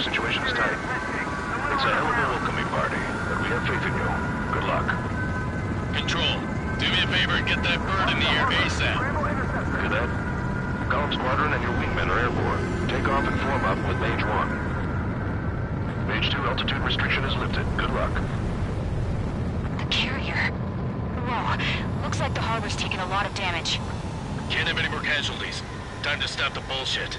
Situation is tight. It's a hell of a welcoming party, but we have faith in you. Good luck. Control, do me a favor and get that bird in the air ASAP. Cadet, Column Squadron and your wingmen are airborne. Take off and form up with Mage 1. Mage 2 altitude restriction is lifted. Good luck. The carrier? Whoa, looks like the harbor's taken a lot of damage. Can't have any more casualties. Time to stop the bullshit.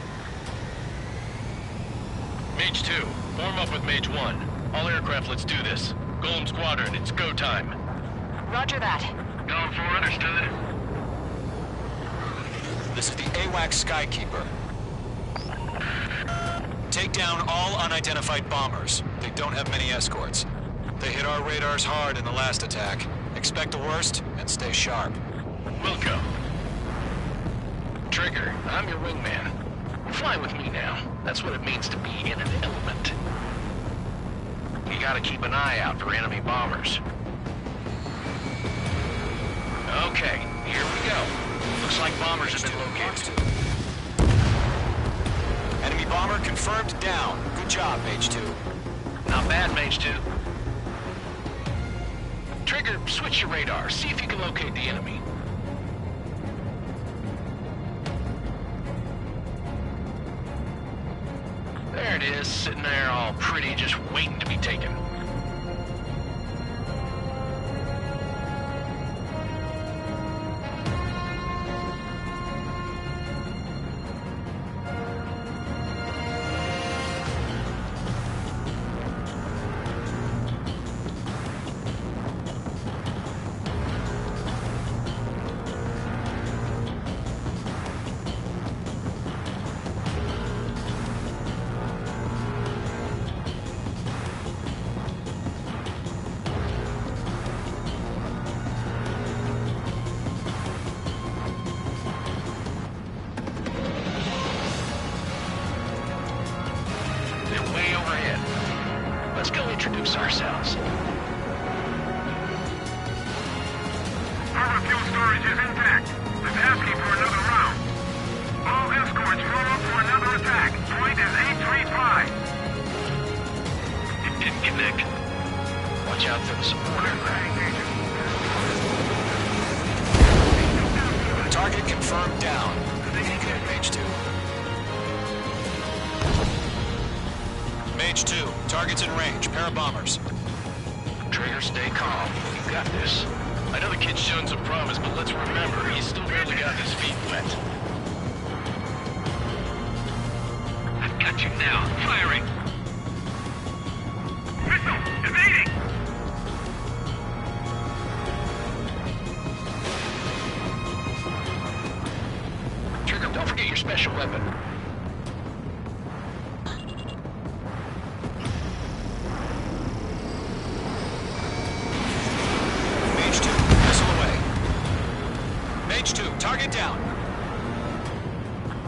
Mage 2, form up with Mage 1. All aircraft, let's do this. Golem Squadron, it's go time. Roger that. Going for understood. This is the AWACS Skykeeper. Take down all unidentified bombers. They don't have many escorts. They hit our radars hard in the last attack. Expect the worst and stay sharp. Wilco. Trigger, I'm your wingman. Fly with me now. That's what it means to be in an element. You gotta keep an eye out for enemy bombers. Okay, here we go. Looks like bombers have been located. Enemy bomber confirmed down. Good job, Mage 2. Not bad, Mage 2. Trigger, switch your radar. See if you can locate the enemy. There it is, sitting there all pretty, just waiting to be taken. Let's go introduce ourselves. Our fuel storage is intact. I'm asking for another round. All escorts roll up for another attack. Point is 835. It didn't connect. Watch out for the supporter. Target confirmed down. Good, Mage 2. Mage 2, target's in range. Pair of bombers. Trigger, stay calm. You got this. I know the kid's shown some promise, but let's remember, he's still barely got his feet wet. I've got you now. Firing. Missile! Evading! Trigger, don't forget your special weapon. Target down.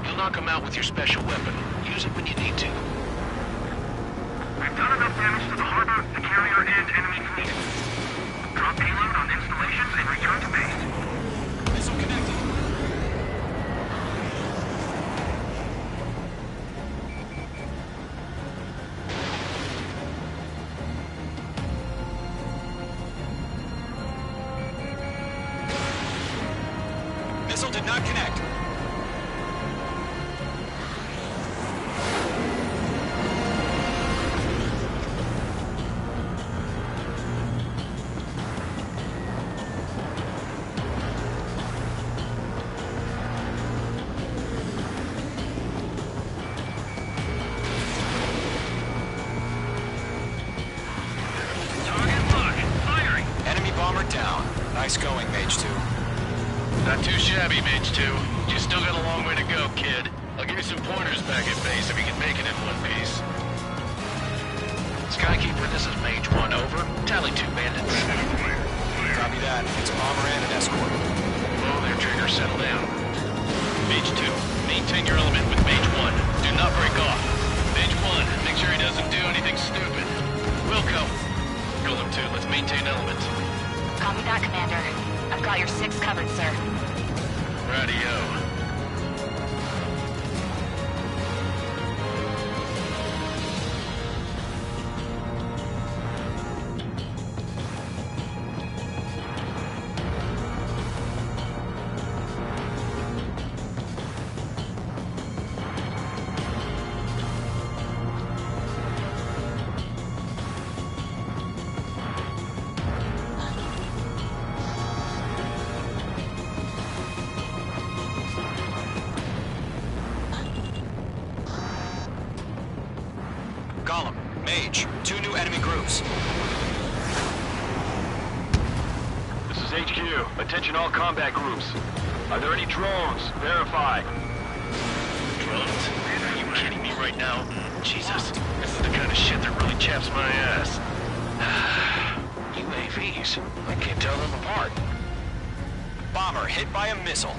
You'll knock him out with your special weapon. Use it when you need to. We've done enough damage to the harbor, the carrier, and enemy fleet. Drop payload on installations and return to base. Missile connected. Missile did not connect. Target locked. Firing. Enemy bomber down. Nice going, Mage 2. Not too shabby, Mage 2. You still got a long way to go, kid. I'll give you some pointers back at base if you can make it in one piece. Skykeeper, this is Mage 1, over. Tally 2 bandits. Copy that. It's a bomber and an escort. Oh, there, Trigger, settle down. Mage 2, maintain your element with Mage 1. Do not break off. Mage 1, make sure he doesn't do anything stupid. Wilco. Golem 2, let's maintain element. Copy that, Commander. I've got your 6 covered, sir. Radio. approach. 2 new enemy groups. This is HQ. Attention all combat groups. Are there any drones? Verify. Drones? Are you kidding me right now? Jesus, this is the kind of shit that really chaps my ass. UAVs? I can't tell them apart. Bomber hit by a missile.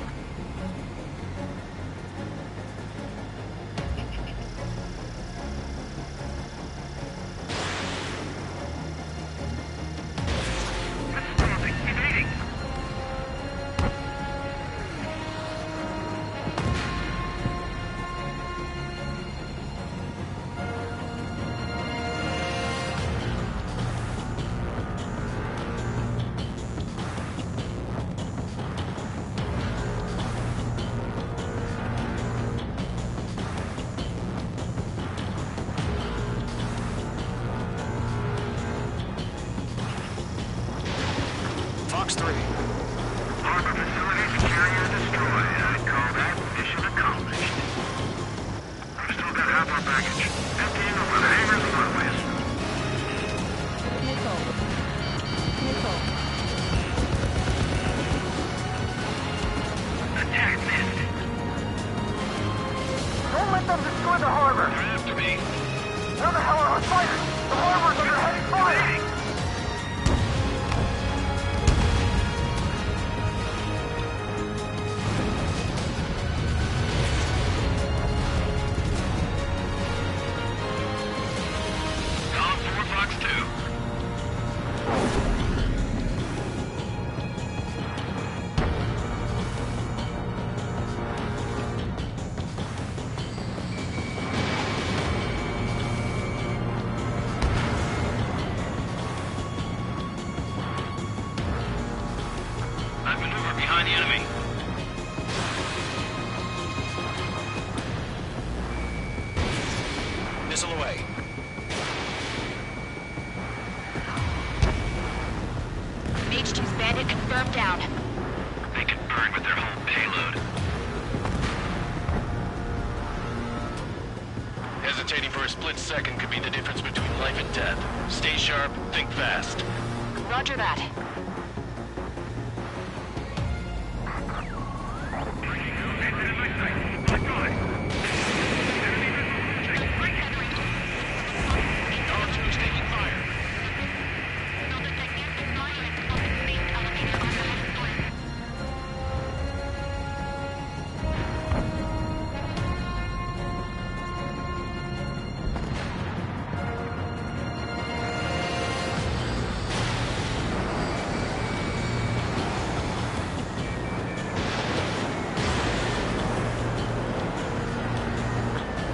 Fox 3. Harbor facilities and carrier destroyed. I'd call that mission accomplished. We've still got half our baggage. Emptying over the hangars and runways. Attack missed. Don't let them destroy the harbor. They're after me. Where the hell are our fighters? The harbor's under heavy fire. I've maneuvered behind the enemy. Missile away. Mage 2's bandit confirmed down. They can burn with their whole payload. Hesitating for a split second could be the difference between life and death. Stay sharp, think fast. Roger that.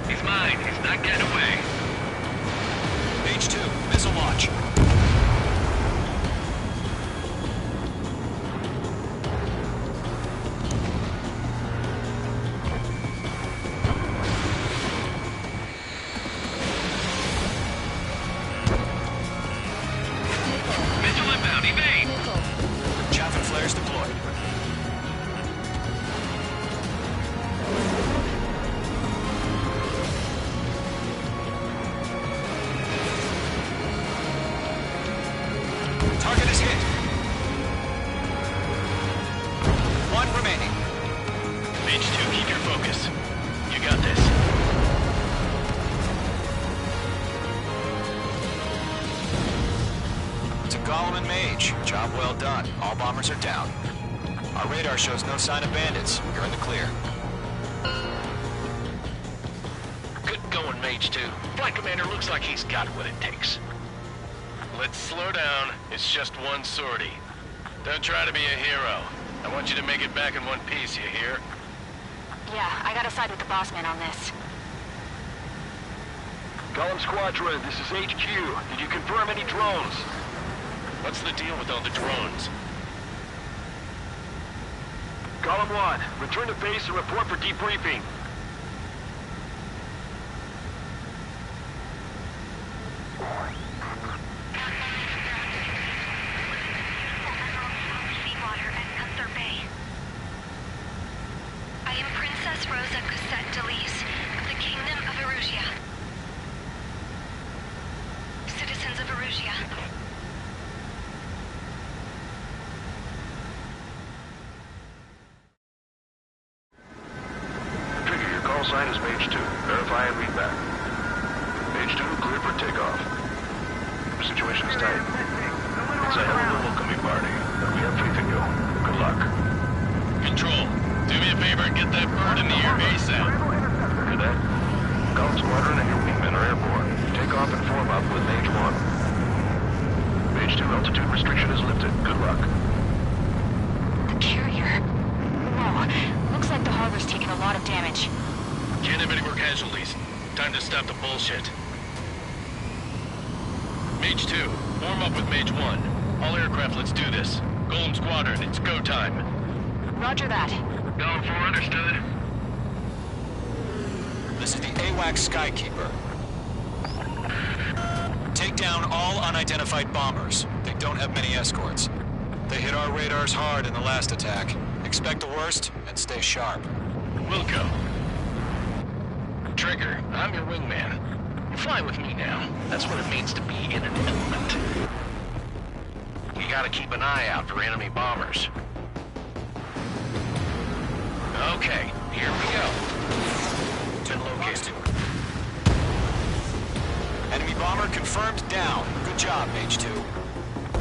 He's mine. He's not getting away. H2, missile launch. Missile inbound. Evade. Chaff and flares deployed. Target is hit. 1 remaining. Mage 2, keep your focus. You got this. To Golem and Mage, job well done. All bombers are down. Our radar shows no sign of bandits. You're in the clear. Good going, Mage 2. Flight Commander looks like he's got what it takes. Let's slow down. It's just one sortie. Don't try to be a hero. I want you to make it back in one piece, you hear? Yeah, I gotta side with the boss man on this. Golem Squadron, this is HQ. Did you confirm any drones? What's the deal with all the drones? Golem 1, return to base and report for debriefing. I am Princess Rosa Cosette Delise of the Kingdom of Erusia. Perugia. Trigger, your call sign is Mage 2. Verify and read back. Mage 2, clear for takeoff. The situation is tight. It's a hell of a welcoming party, but we have faith in you. Good luck. Control, do me a favor and get that bird in the air ASAP. Cadet, Golem Squadron and your wingmen are airborne. Take off and form up with Mage 1. Mage 2, altitude restriction is lifted. Good luck. The carrier. Whoa. Looks like the harbor's taking a lot of damage. Can't have any more casualties. Time to stop the bullshit. Mage 2, form up with Mage 1. All aircraft, let's do this. Golem Squadron, it's go time. Roger that. Going for understood. This is the AWACS Skykeeper. Take down all unidentified bombers. They don't have many escorts. They hit our radars hard in the last attack. Expect the worst and stay sharp. Wilco. Trigger, I'm your wingman. You fly with me now. That's what it means to be in an element. You gotta keep an eye out for enemy bombers. Okay, here we go. Been located. Enemy bomber confirmed down. Good job, Mage 2.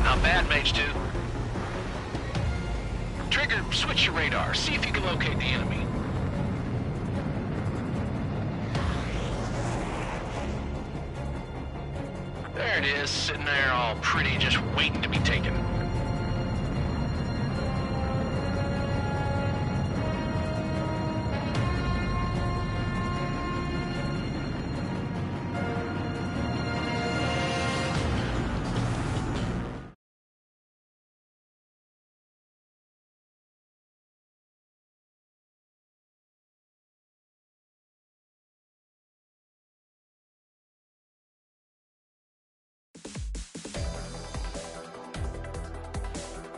Not bad, Mage 2. Trigger, switch your radar. See if you can locate the enemy. There it is, sitting there all pretty, just waiting to be taken.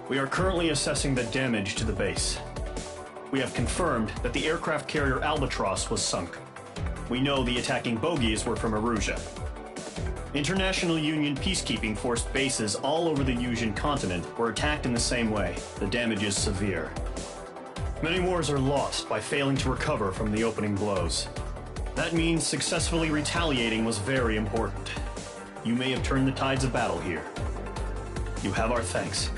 We are currently assessing the damage to the base. We have confirmed that the aircraft carrier Albatross was sunk. We know the attacking bogies were from Erusia. International Union peacekeeping force bases all over the Yusian continent were attacked in the same way. The damage is severe. Many wars are lost by failing to recover from the opening blows. That means successfully retaliating was very important. You may have turned the tides of battle here. You have our thanks.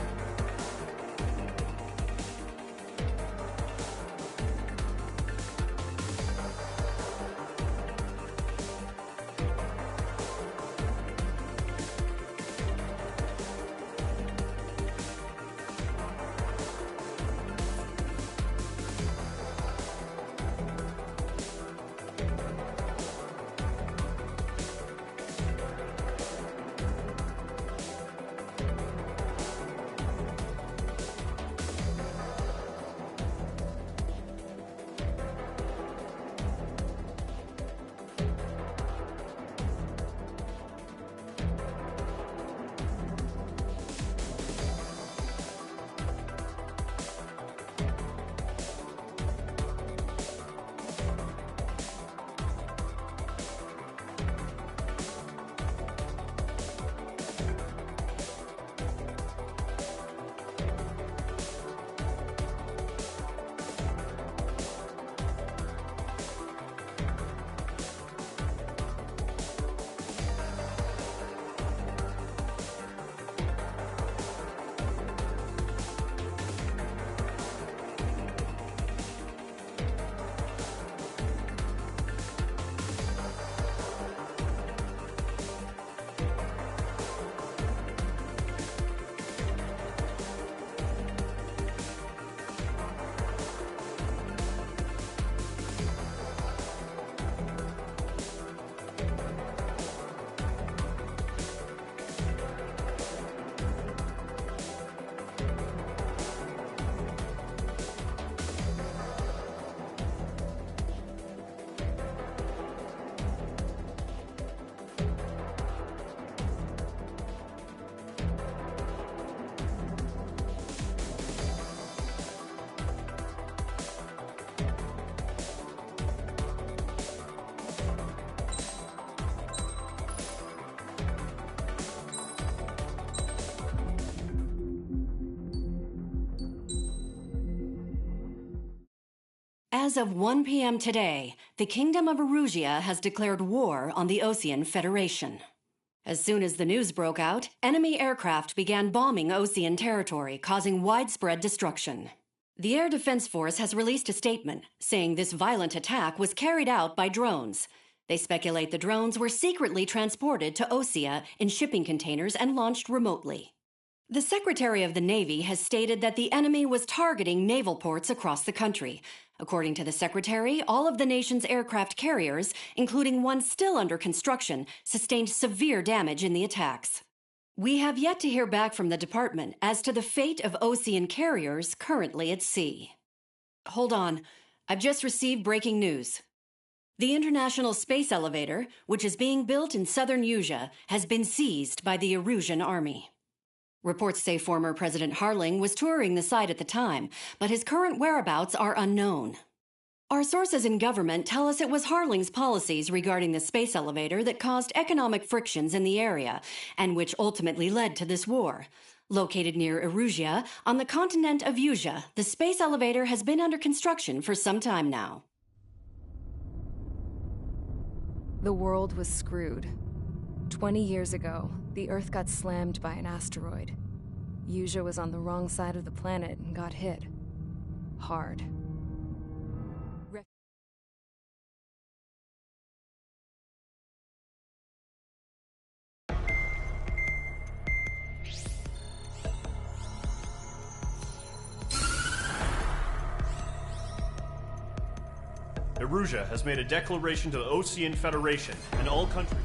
As of 1 p.m. today, the Kingdom of Erusia has declared war on the Osean Federation. As soon as the news broke out, enemy aircraft began bombing Osean territory, causing widespread destruction. The Air Defense Force has released a statement saying this violent attack was carried out by drones. They speculate the drones were secretly transported to Osea in shipping containers and launched remotely. The Secretary of the Navy has stated that the enemy was targeting naval ports across the country. According to the Secretary, all of the nation's aircraft carriers, including one still under construction, sustained severe damage in the attacks. We have yet to hear back from the department as to the fate of Osean carriers currently at sea. Hold on. I've just received breaking news. The International Space Elevator, which is being built in southern Usea, has been seized by the Erusian Army. Reports say former President Harling was touring the site at the time, but his current whereabouts are unknown. Our sources in government tell us it was Harling's policies regarding the space elevator that caused economic frictions in the area, and which ultimately led to this war. Located near Erusia, on the continent of Usea, the space elevator has been under construction for some time now. The world was screwed. 20 years ago, the Earth got slammed by an asteroid. Usea was on the wrong side of the planet and got hit. Hard. Erusia has made a declaration to the Osean Federation and all countries.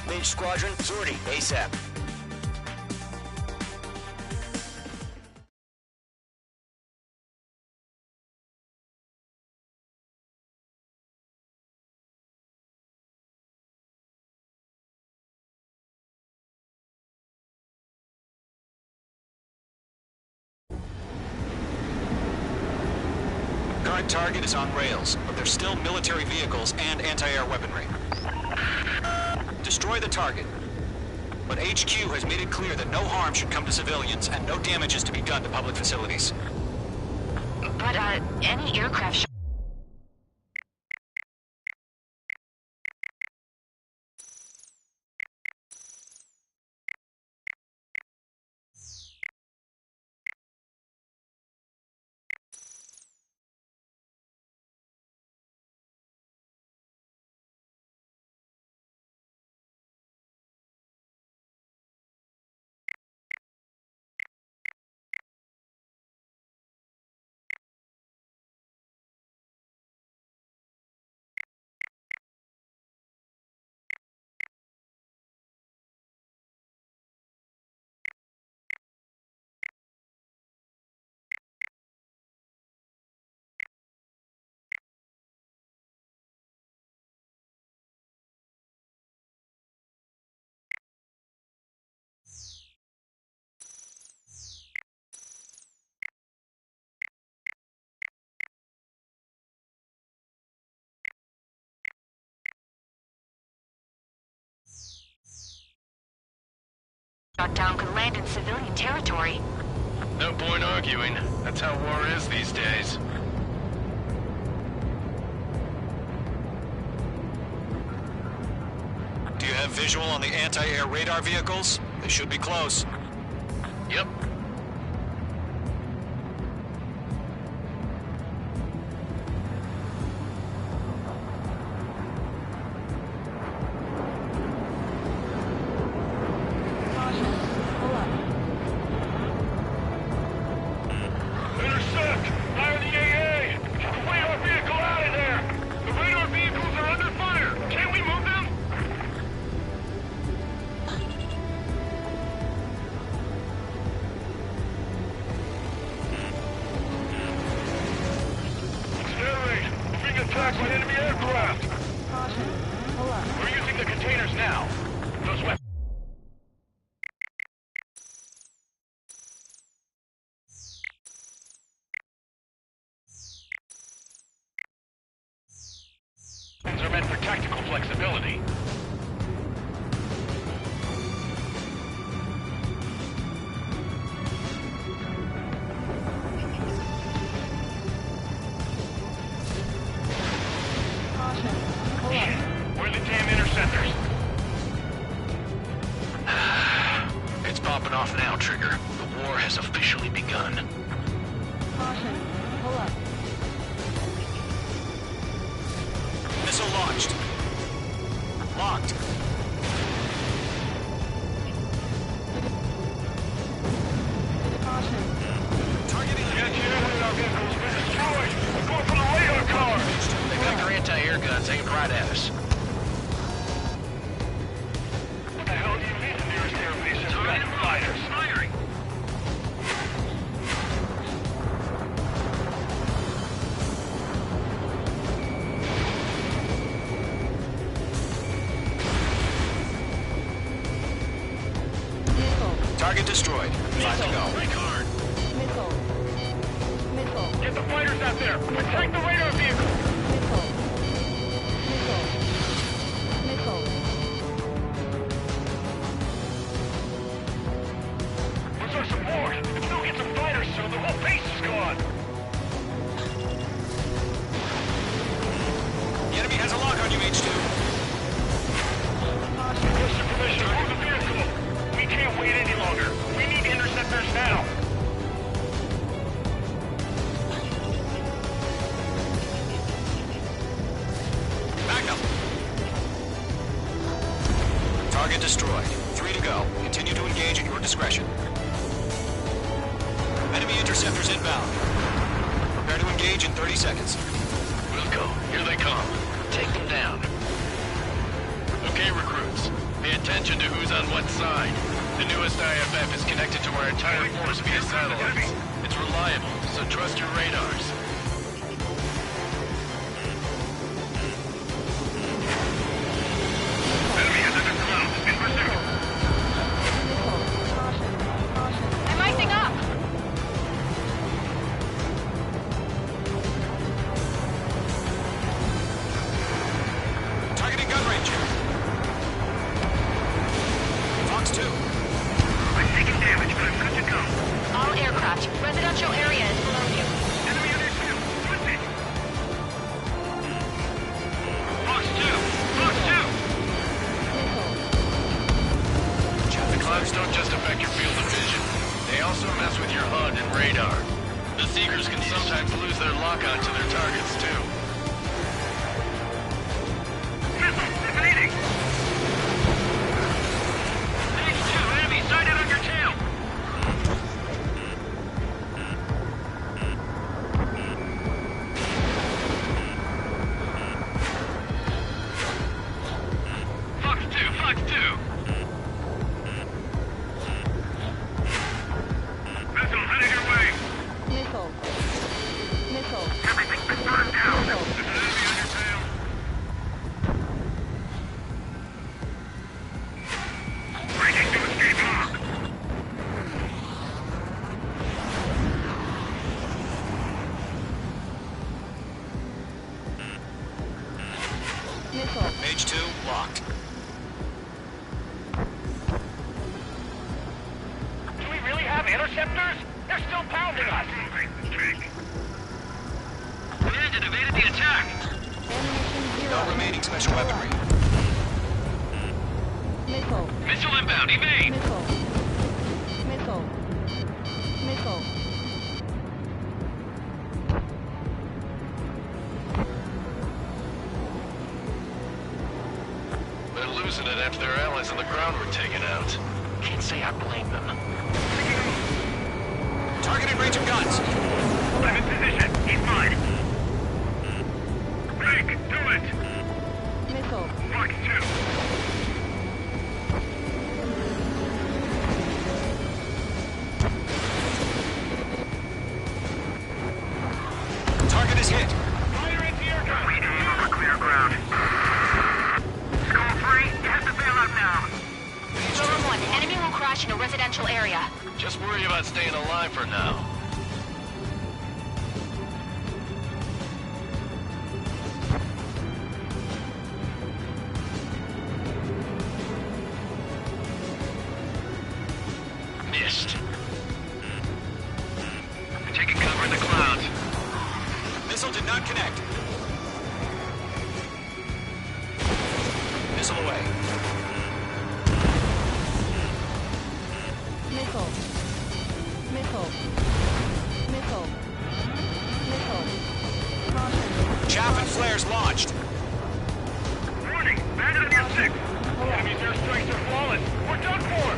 Mage Squadron, sortie, ASAP. Current target is on rails, but there's still military vehicles and anti-air weaponry. Destroy the target. But HQ has made it clear that no harm should come to civilians and no damage is to be done to public facilities. But, any aircraft shot down could land in civilian territory. No point arguing. That's how war is these days. Do you have visual on the anti-air radar vehicles? They should be close. Yep. Intercept! Fire the AA! Get the radar vehicle out of there! The radar vehicles are under fire! Can we move them? Accelerate! We're being attacked by enemy aircraft! We're using the containers now. Those weapons. Are meant for tactical flexibility. Where are the damn interceptors? It's popping off now, Trigger. The war has officially begun. Missile launched. Locked. Targeting The anti-air vehicles been destroyed! We're going for the radar car! They've got their anti-air guns aimed right at us. What the hell do you mean the nearest air base has got fighters? Firing! Target destroyed. 5 to go. Recard. Get the fighters out there! Attack the radar vehicle! Where's our support? If we don't get some fighters soon, the whole base is gone! The enemy has a lock on you, H2. Request information. Move the vehicle! We can't wait any longer. We need interceptors now! Backup. Target destroyed. 3 to go. Continue to engage at your discretion. Enemy interceptors inbound. Prepare to engage in 30 seconds. Wilco, here they come. Take them down. Okay, recruits. Pay attention to who's on what side. The newest IFF is connected to our entire force via satellites. It's reliable, so trust your radars. Enemy is in the clouds. In pursuit. I'm icing up! Targeting gun range. Fox 2. I'm taking damage, but I'm good to go. All aircraft, residential area is below you. Enemy under two. Twist it. Fox 2. Fox 2. The clouds don't just affect your field of vision. They also mess with your HUD and radar. The Seekers can sometimes lose their lock-on to their targets, too. Missile evading. Stage 2. Enemy sighted on your tail. Fox 2. Fox 2. Missile headed your way. Missile. Everything's been burned down. There's an enemy on your tail. Breaking to escape lock. Mage 2, locked. Do we really have interceptors? They're still pounding us. Command had evaded the attack. No remaining special weaponry. Missile inbound. Evade. They're losing it after their allies on the ground were taken out. Can't say I blame them. Target in range of guns. I'm in position. He's mine. Break. Do it. Fox 2. Target is hit. Fire into your gun. We aim over clear ground. Skull 3, you have to bail out now. Zone 1, enemy will crash in a residential area. Just worry about staying alive for now. Missed. I'm taking cover in the clouds. Missile did not connect. Missile away. Chaff and flares launched. Warning, bandit on your 6. Enemy's airstrikes are flawless. We're done for.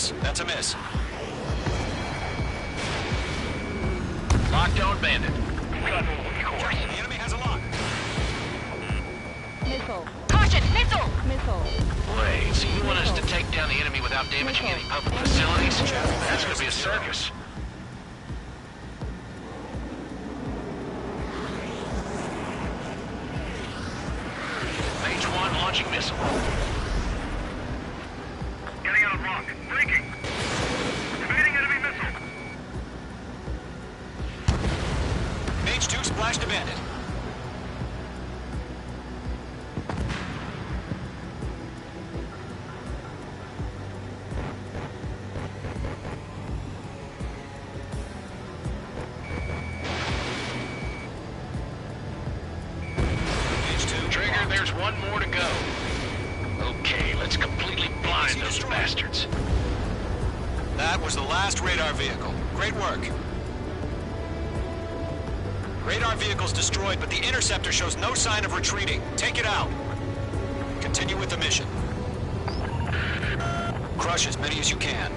course. That's a miss. Lockdown bandit. The enemy has a lock. Missile. Caution! Missile! Missile. Wait, so you want us to take down the enemy without damaging any public facilities? That's gonna be a circus. Mage 1 launching missile. Getting out of rock. Breaking. Evading enemy missile. Mage 2 splashed a bandit. Trigger, there's one more to go. Okay, let's completely blind those bastards. That was the last radar vehicle. Great work. Radar vehicle's destroyed, but the interceptor shows no sign of retreating. Take it out. Continue with the mission. Crush as many as you can.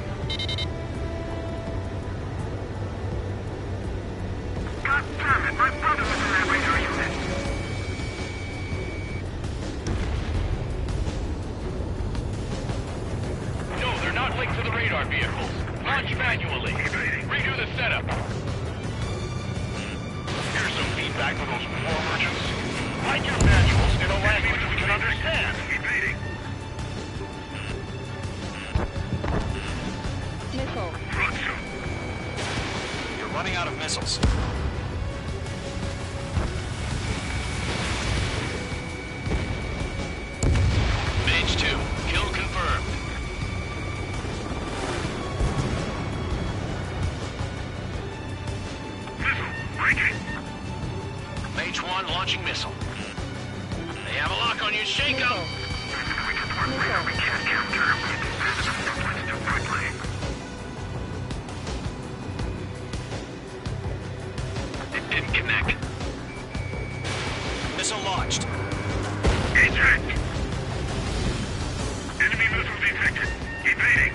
God damn it, my brother was in that radar unit. No, they're not linked to the radar vehicles. Launch manually. Redo the setup. Here's some feedback for those war merchants. Write your manuals in a language we can understand. Evading. Missile. Roger. You're running out of missiles. Mage 2, kill confirmed. Missile. Breaking. Mage 1 launching missile. They have a lock on you, shake 'em! We can't capture him. It's too quickly. It didn't connect. Missile launched. Eject! Enemy missile detected. Evading.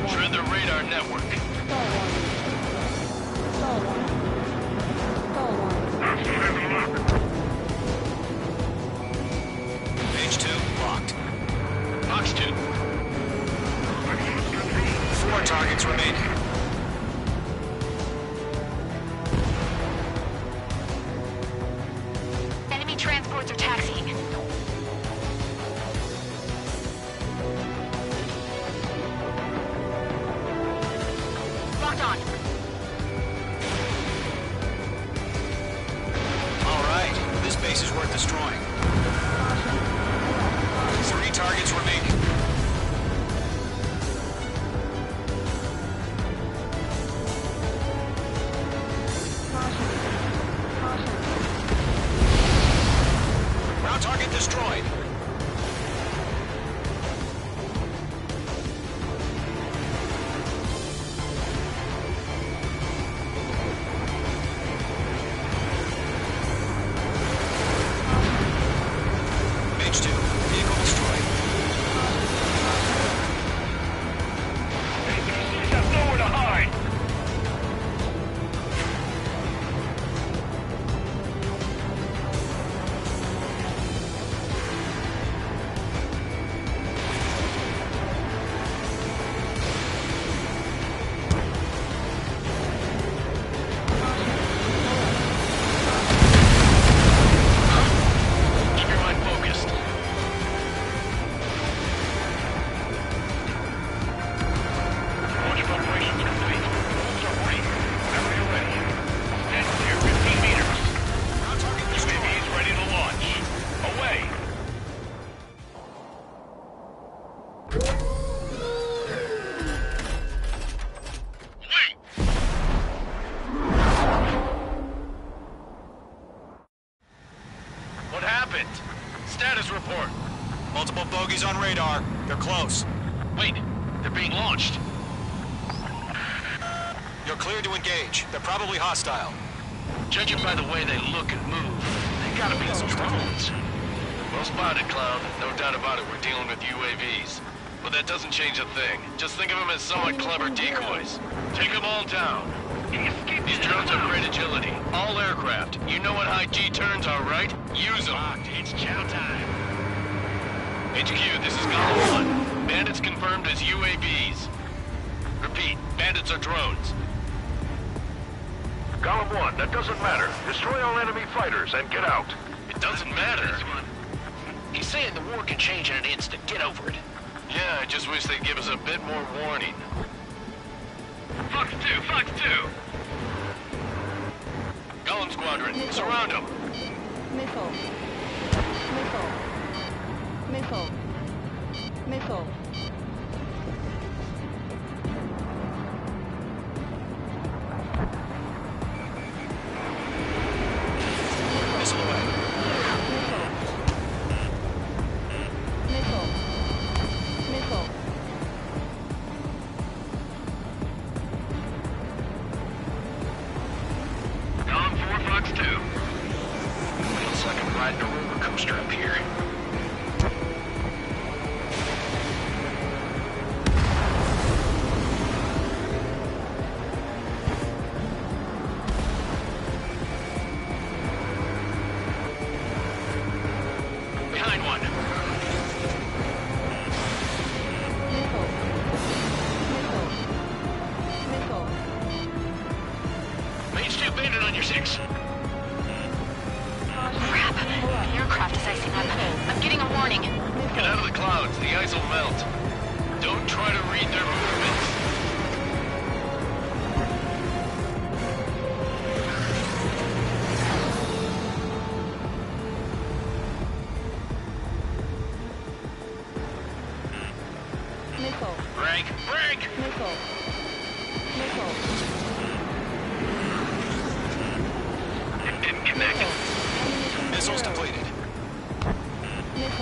Shred the radar network. Hostile has a lock. Mage 2 locked. Fox 2. 4 targets remaining. Enemy transports are taxiing. Locked on. All right, this base is worth destroying. 3 targets remaining. Ground target destroyed. Mage 2, vehicle destroyed. APCs have nowhere to hide. Keep your mind focused. Launch of operations complete. Rules are free. Whenever you're ready. Stand clear 15 meters. Ground target destroyed. UAV is ready to launch. Away. Wait! What happened? Status report. Multiple bogies on radar. They're close. Wait, they're being launched. You're cleared to engage. They're probably hostile. Judging by the way they look and move, they gotta be those drones. Well spotted, Clown. No doubt about it, we're dealing with UAVs. But that doesn't change a thing. Just think of them as somewhat clever decoys. Take them all down. These drones have great agility. All aircraft. You know what high G turns are, right? Use them. It's chow time. HQ, this is Golem 1. Bandits confirmed as UAVs. Repeat, bandits are drones. Golem 1, that doesn't matter. Destroy all enemy fighters and get out. It doesn't matter. He's saying the war can change in an instant. Get over it. Yeah, I just wish they'd give us a bit more warning. Fox 2, Fox 2. Golem Squadron, surround them. Missile. Missile away. Golem 4, Fox 2. Feels like I'm riding a roller coaster up here. Behind one. Mage 2, bandit on your 6. Crap. The aircraft is icing up. I'm getting a warning. Get out of the clouds, the ice will melt. Don't try to read their movements. Break, break! It didn't connect. Missiles depleted.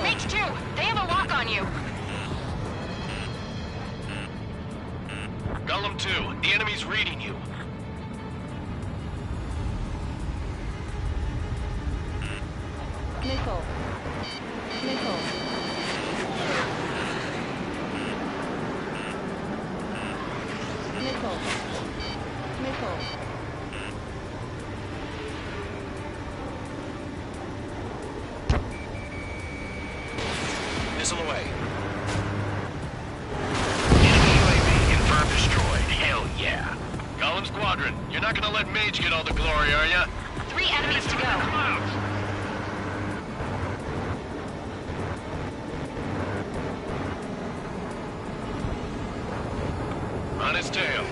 Mage 2, they have a lock on you. Golem 2, the enemy's reading you. Missile away. Enemy UAV confirmed destroyed. Hell yeah. Golem Squadron, you're not gonna let Mage get all the glory, are ya? 3 enemies to go. On his tail.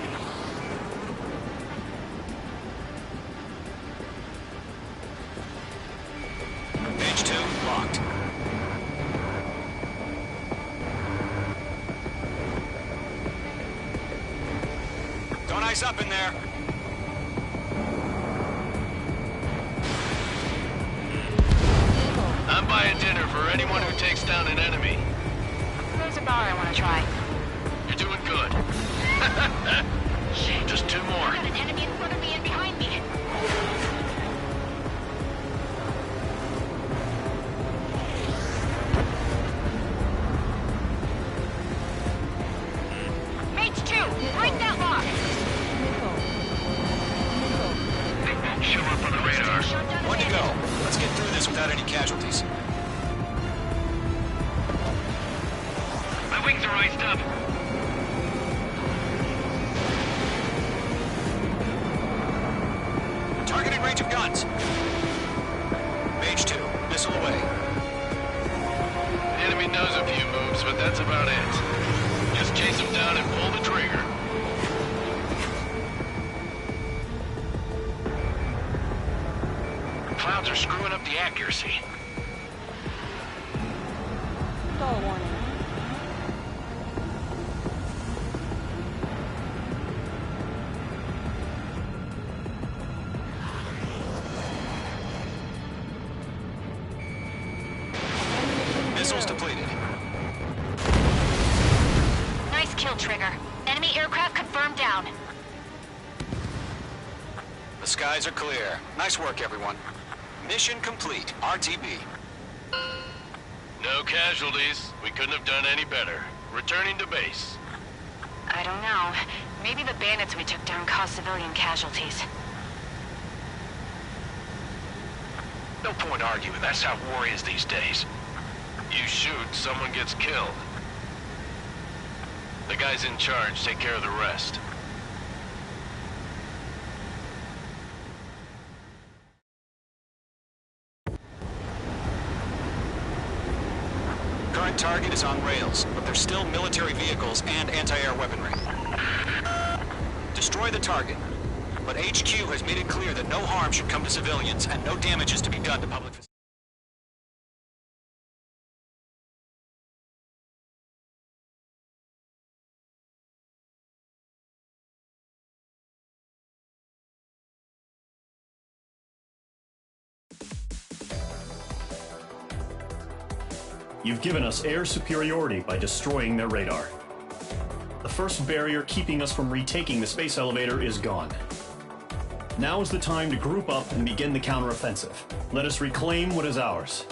Page 2 locked. Don't ice up in there. I'm buying dinner for anyone who takes down an enemy. There's a bar I want to try. You're doing good. Just 2 more. I got an enemy in front of me and behind me. Mage 2, break that lock. They won't show up on the radar. Shut down a One to bandit. go. Let's get through this without any casualties. My wings are iced up. Targeting range of guns. Page 2, missile away. The enemy knows a few moves, but that's about it. Just chase him down and pull the trigger. Clouds are screwing up the accuracy. Stall warning. Missiles depleted. Nice kill, Trigger. Enemy aircraft confirmed down. The skies are clear. Nice work, everyone. Mission complete. RTB. No casualties. We couldn't have done any better. Returning to base. I don't know. Maybe the bandits we took down caused civilian casualties. No point arguing. That's how war is these days. You shoot, someone gets killed. The guys in charge take care of the rest. Current target is on rails, but there's still military vehicles and anti-air weaponry. Destroy the target, but HQ has made it clear that no harm should come to civilians and no damage is to be done to public facilities. You've given us air superiority by destroying their radar. The first barrier keeping us from retaking the space elevator is gone. Now is the time to group up and begin the counteroffensive. Let us reclaim what is ours.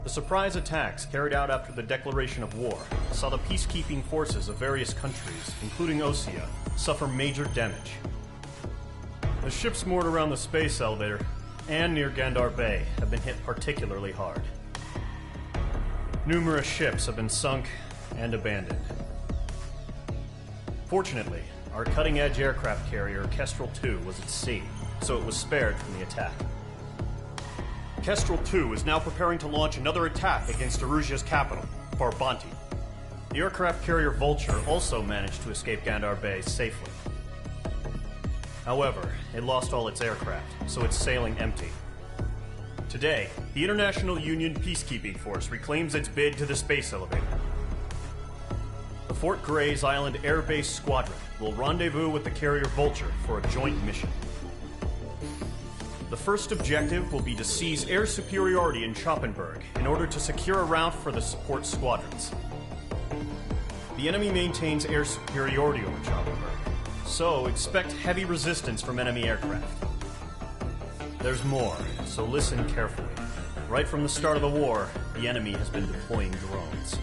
The surprise attacks carried out after the declaration of war saw the peacekeeping forces of various countries, including Osea, suffer major damage. The ships moored around the space elevator and near Gandar Bay have been hit particularly hard. Numerous ships have been sunk and abandoned. Fortunately, our cutting-edge aircraft carrier Kestrel II was at sea, so it was spared from the attack. Kestrel II is now preparing to launch another attack against Erusia's capital, Farbanti. The aircraft carrier Vulture also managed to escape Gandar Bay safely. However, it lost all its aircraft, so it's sailing empty. Today, the International Union Peacekeeping Force reclaims its bid to the space elevator. The Fort Gray's Island Air Base Squadron will rendezvous with the carrier Vulture for a joint mission. The first objective will be to seize air superiority in Schoppenberg in order to secure a route for the support squadrons. The enemy maintains air superiority over Schoppenberg, so expect heavy resistance from enemy aircraft. There's more, so listen carefully. Right from the start of the war, the enemy has been deploying drones.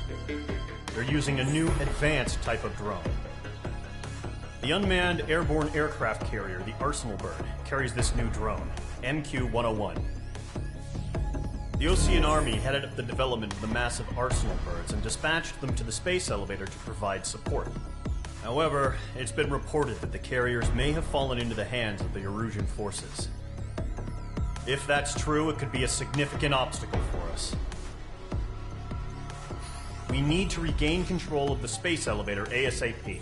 They're using a new advanced type of drone. The unmanned airborne aircraft carrier, the Arsenal Bird, carries this new drone, MQ-101. The Ocean Army headed up the development of the massive Arsenal Birds and dispatched them to the space elevator to provide support. However, it's been reported that the carriers may have fallen into the hands of the Erusian forces. If that's true, it could be a significant obstacle for us. We need to regain control of the space elevator ASAP.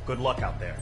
Good luck out there.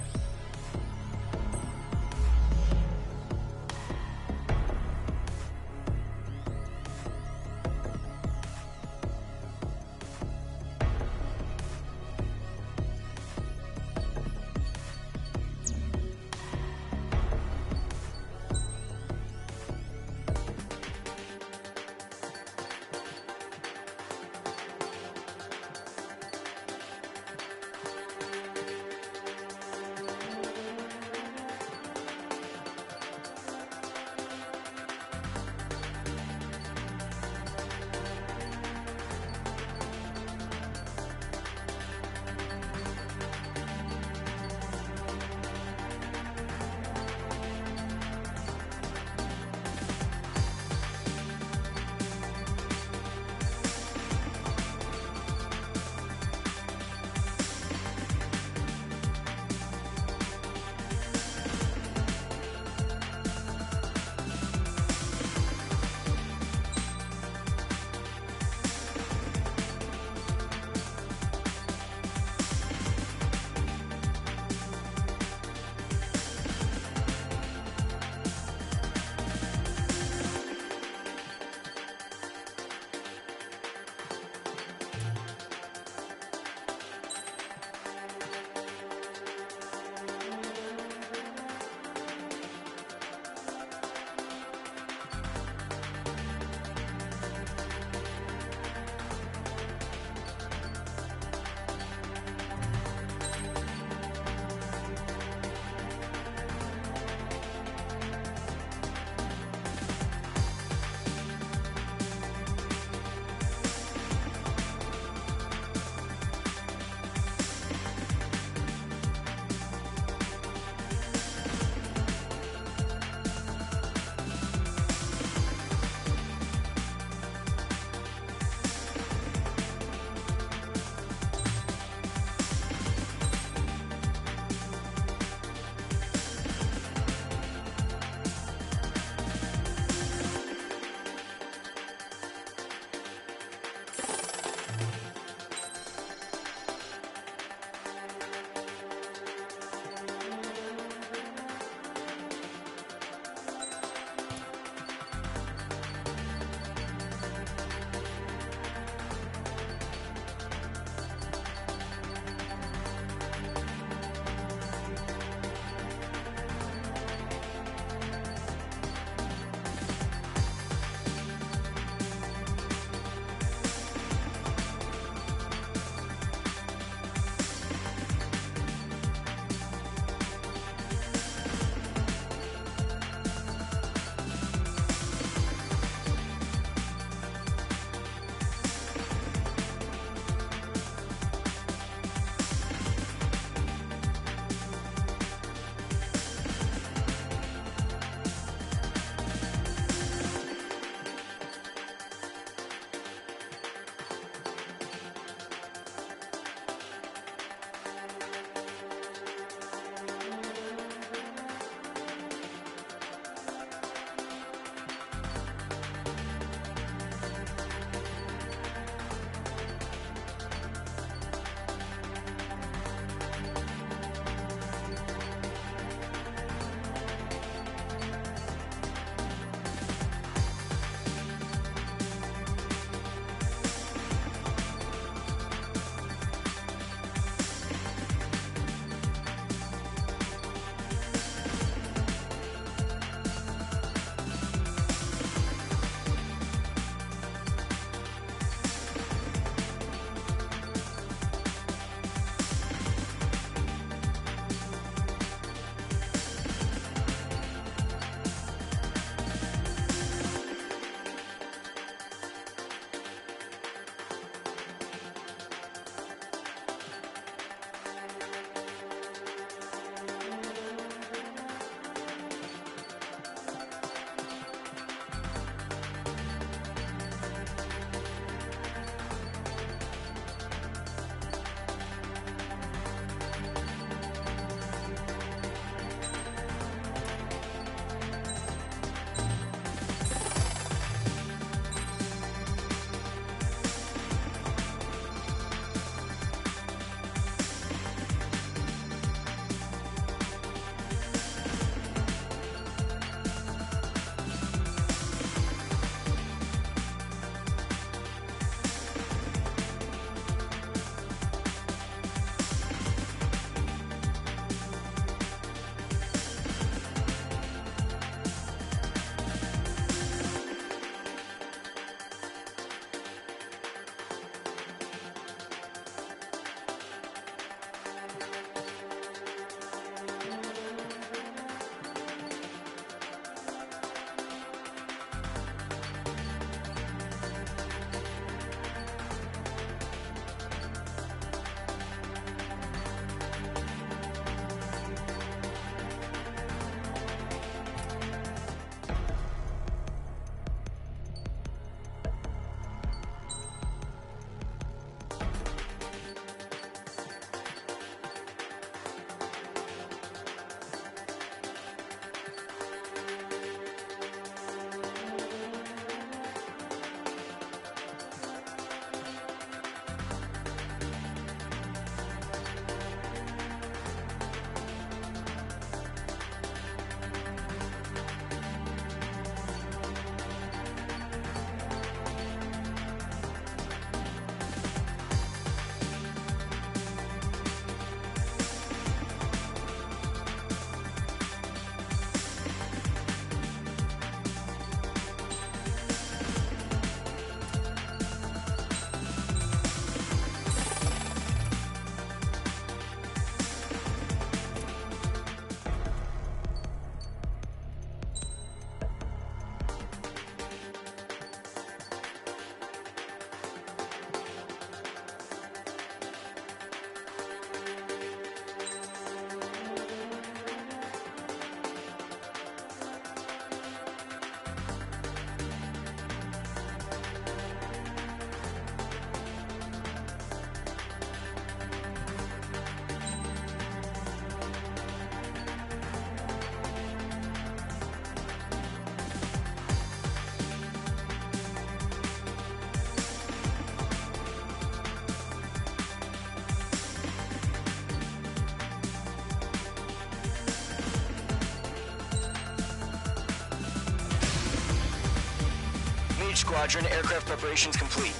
Mage Squadron, aircraft preparations complete.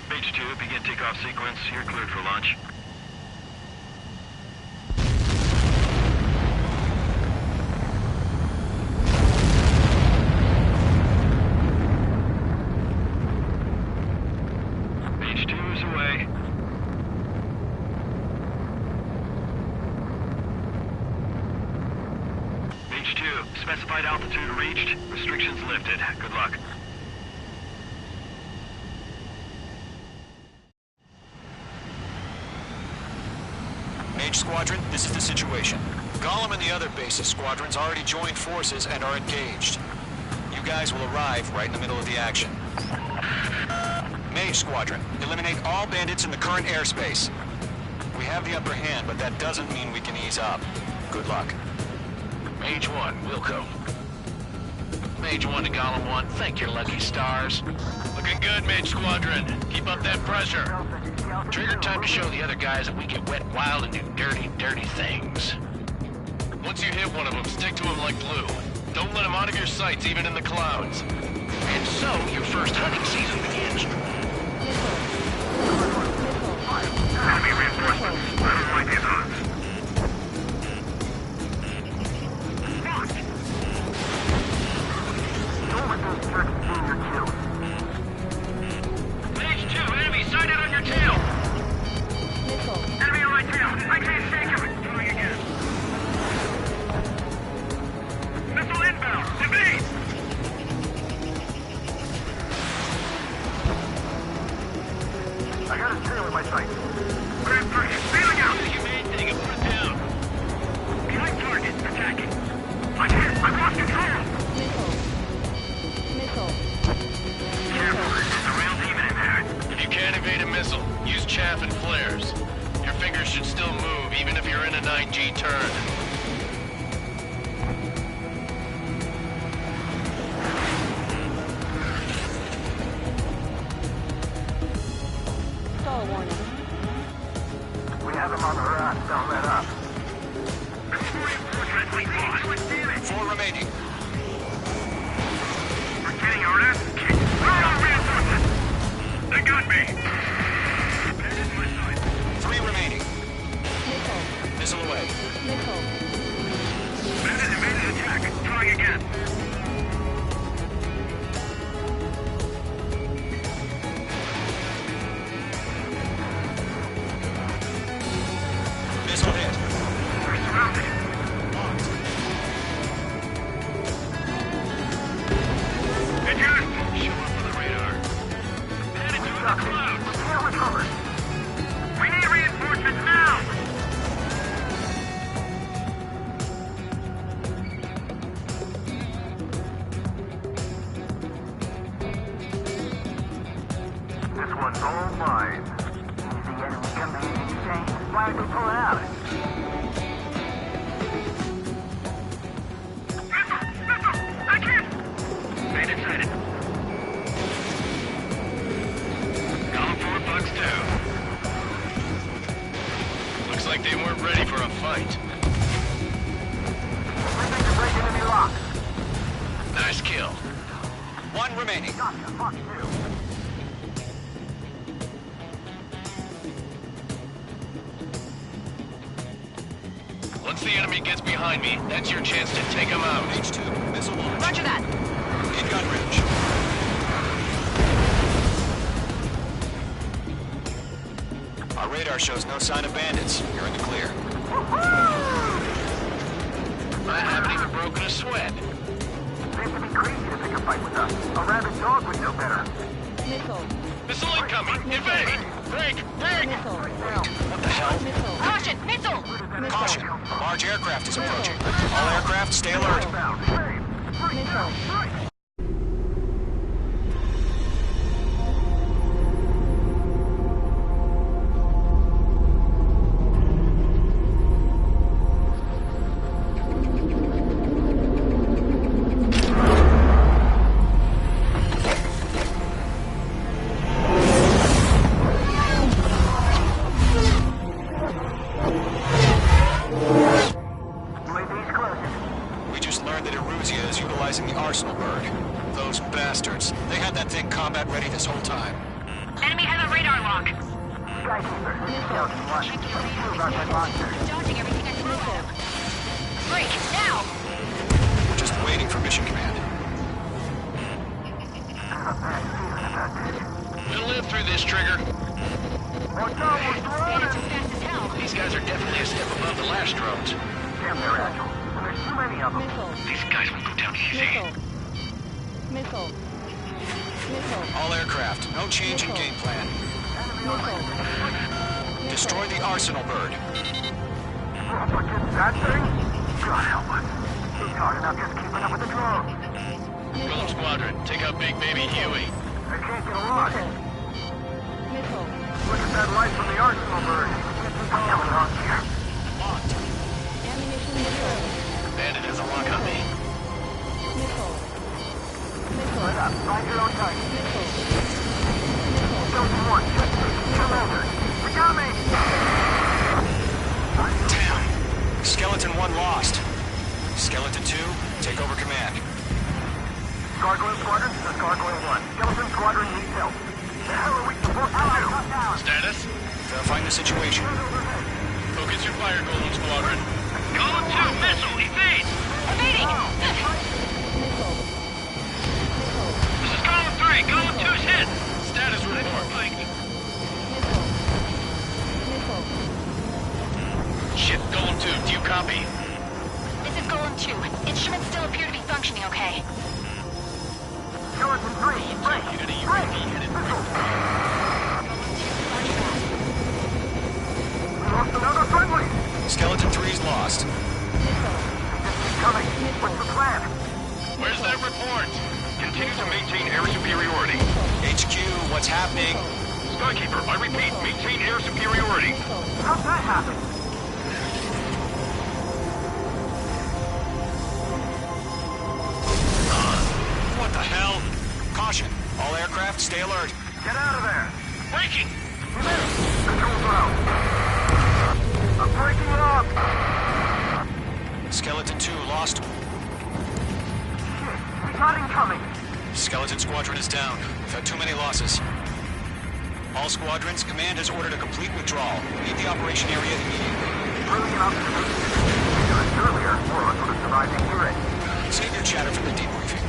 H2, begin takeoff sequence. You're cleared for launch. H2 is away. H2, specified altitude reached. Restrictions lifted. Good luck. Mage Squadron, this is the situation. Gollum and the other bases squadrons already joined forces and are engaged. You guys will arrive right in the middle of the action. Mage Squadron, eliminate all bandits in the current airspace. We have the upper hand, but that doesn't mean we can ease up. Good luck. Mage 1, Wilco. Mage 1 to Gollum 1, thank your lucky stars. Looking good, Mage Squadron. Keep up that pressure. Trigger time to show the other guys that we can wet wild and do dirty, dirty things. Once you hit one of them, stick to him like glue. Don't let him out of your sights, even in the clouds. And so, your first hunting season begins. Enemy reinforcements. I don't like these odds. Don't let those jerks gain your kill. Mage 2, enemy sighted on your tail! Enemy on my tail. I can't shake him. Trying again. Missile inbound. Evade! I got his tail in my sight. Grand 3, feeling out. You main thing and put it down. Behind target, attacking. I can't. I've lost control. Careful, there's a real demon in there. If you can't evade a missile, use chaff and flares. Your fingers should still move, even if you're in a 9G turn. Stall warning. We have him on the run. Don't let up. Reinforcements we lost. Damn it. 4 remaining. We're getting our ass kicked. Where are reinforcements? They got me. Bandits my side. 3 remaining. Missile away. Bandit evaded attack. Trying again. Missile hit. We're surrounded. Engine! Show up on the radar. Headed to the clouds. Tail recovered. We need reinforcements now. This one's all mine. The enemy come to easy change. Why are they pulling out? Missile! I can't! Bandit sighted. Gollum 4, Bugs 2. Looks like they weren't ready for a fight. We think to break enemy lock. Nice kill. 1 remaining. Gotcha, fuck you. Once the enemy gets behind me, that's your chance to take him out. H2, missile launch. Roger that. In gun range. Our radar shows no sign of bandits. You're in the clear. I haven't even broken a sweat. Seems to be crazy to pick a fight with us. A rabid dog would know better. Missile incoming! Evade! Break! Break! What the hell? Caution! Missile! Caution! A large aircraft is approaching. All aircraft, stay alert. airlock. Dodging everything I throw at him. Break, now! We're just waiting for mission command. We'll live through this, Trigger. Bandits are fast as hell. These guys are definitely a step above the last drones. Damn, they're agile. And there's too many of them. Missile. These guys will go down easy. Missile. Missile. All aircraft, no change in game plan. Missile. Destroy the arsenal bird. But just that thing? God help us. He's hard enough just keeping up with the drone. Golem Squadron, take out Big Baby Huey. They can't get a lock. Missile. Look at that light from the arsenal bird. I'm coming on here. Locked. Ammunition deployed. Bandit has a lock on me. Missile. Missile. Light up. Find your own target. Missile. Chosen one. Just come over. We got me. Damn. Skeleton 1 lost. Skeleton 2, take over command. Gargoyle Squadron, this is Gargoyle 1. Skeleton Squadron needs help. The hell are we supposed to do? Status? Verifying the situation. Focus your fire, Golem Squadron. Golem 2, missile, evade! Evading! Missile. This is Golem 3, Golem 2's hit! Status report. Missile. Missile. Shit, Golem 2, do you copy? This is Golem 2. Instruments still appear to be functioning okay. Skeleton 3, break! Unit of Break! UAV headed. We lost another friendly! Skeleton 3's lost. Just coming. What's the plan? Where's that report? Continue to maintain air superiority. HQ, what's happening? Skykeeper, I repeat, maintain air superiority. How'd that happen? What the hell? Caution. All aircraft, stay alert. Get out of there! Breaking! Controls are out. I'm breaking up! Skeleton 2 lost. Shit, we got incoming! Skeleton Squadron is down. We've had too many losses. All squadrons, command has ordered a complete withdrawal. Leave the operation area immediately. Brilliant observation. Earlier, more of us would have survived in here. Save your chatter for the debriefing.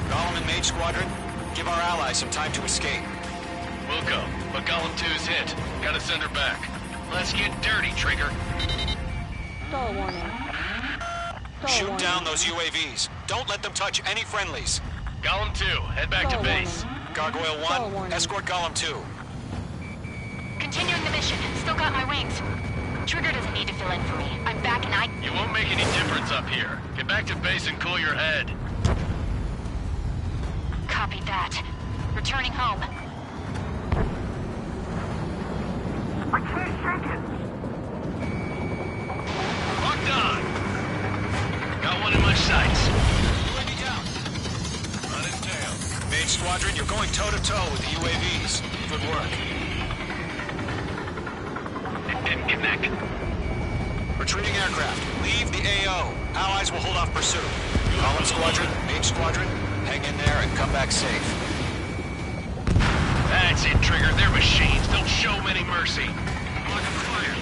Golem and Mage Squadron, give our allies some time to escape. We'll go, but Golem 2's hit. Gotta send her back. Let's get dirty, Trigger. Stall warning. Stall Shoot warning. down those UAVs. Don't let them touch any friendlies. Golem 2, head back to Stall base. warning. Gargoyle Stall 1, warning. escort Golem 2. Continuing the mission. Still got my wings. Trigger doesn't need to fill in for me. I'm back and I... You won't make any difference up here. Get back to base and cool your head. Copy that. Returning home. I can't shake it! Locked on. Got one in my sights. UAV down. On his tail. Mage Squadron, you're going toe-to-toe with the UAVs. Good work. It didn't connect. Retreating aircraft, leave the AO. Allies will hold off pursuit. Golem Squadron, Mage Squadron, hang in there and come back safe. That's it, Trigger. They're machines. Don't show them any mercy. Lock them fire.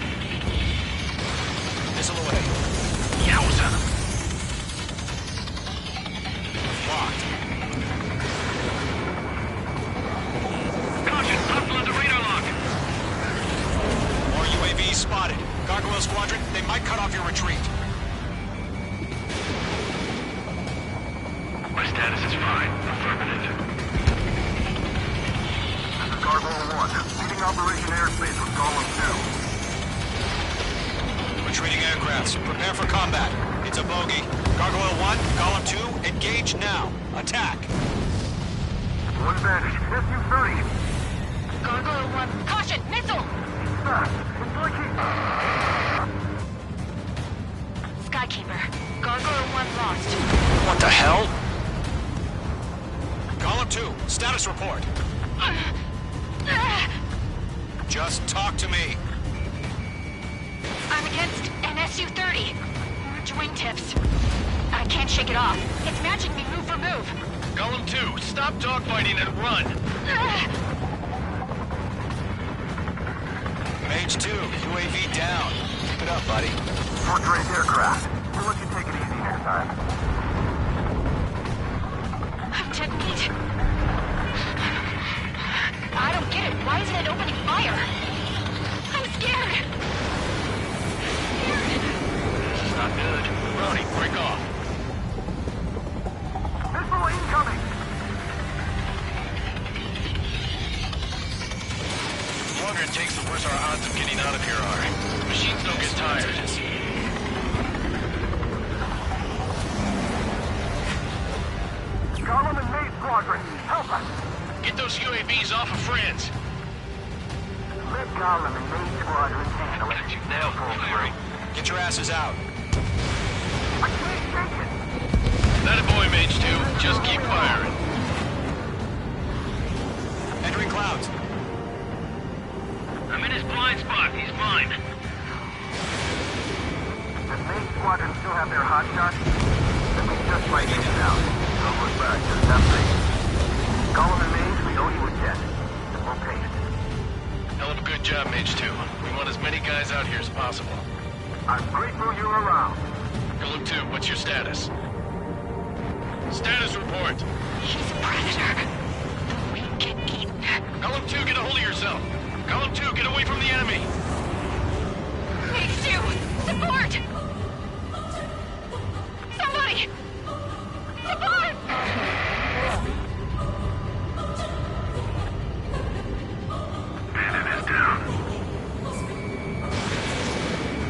Missile away. Yowza. Locked. Caution, hostile under radar lock. More UAVs spotted. Gargoyle Squadron, they might cut off your retreat. My status is fine. Affirmative. This is Gargoyle 1, leading Operation Airspace with Golem 2. Retreating aircrafts, prepare for combat. It's a bogey. Gargoyle 1, Golem 2, engage now. Attack. One Vantage, SU-30. Gargoyle 1. Caution! Missile! It's leaking. Skykeeper. Gargoyle 1 lost. What the hell? Golem 2, status report. Just talk to me. I'm against an SU-30. Large wingtips. I can't shake it off. It's matching me move for move. Golem 2, stop dogfighting and run. Mage 2, UAV down. Keep it up, buddy. Fourth-rate aircraft. We'll let you take it easy next time. I'm dead meat. I don't get it. Why isn't it opening fire? I'm scared. This is not good. Brody, break off. Missile incoming! The longer it takes, the worse our odds of getting out of here are. Machines don't get tired. Gollum and Maze Squadron, help us! Get those UAVs off of friends. Let Gollum and Maze Squadron handle it. They'll pull through. Get your asses out. I can't take it! That a boy, Mage 2. Just keep firing. Entering clouds. I'm in his blind spot. He's mine. Does Maze Squadron still have their hot shots? Then we just might get it out. Don't look back, just have faith. Gollum and Maze, we owe you a debt. And we'll pay it. Hell of a good job, Mage 2. We want as many guys out here as possible. I'm grateful you're around. Gollum 2, what's your status? Status report. He's a predator. We get eaten. Gollum 2, get a hold of yourself. Gollum 2, get away from the enemy. Mage 2, support! Somebody! Support! Bandit is down.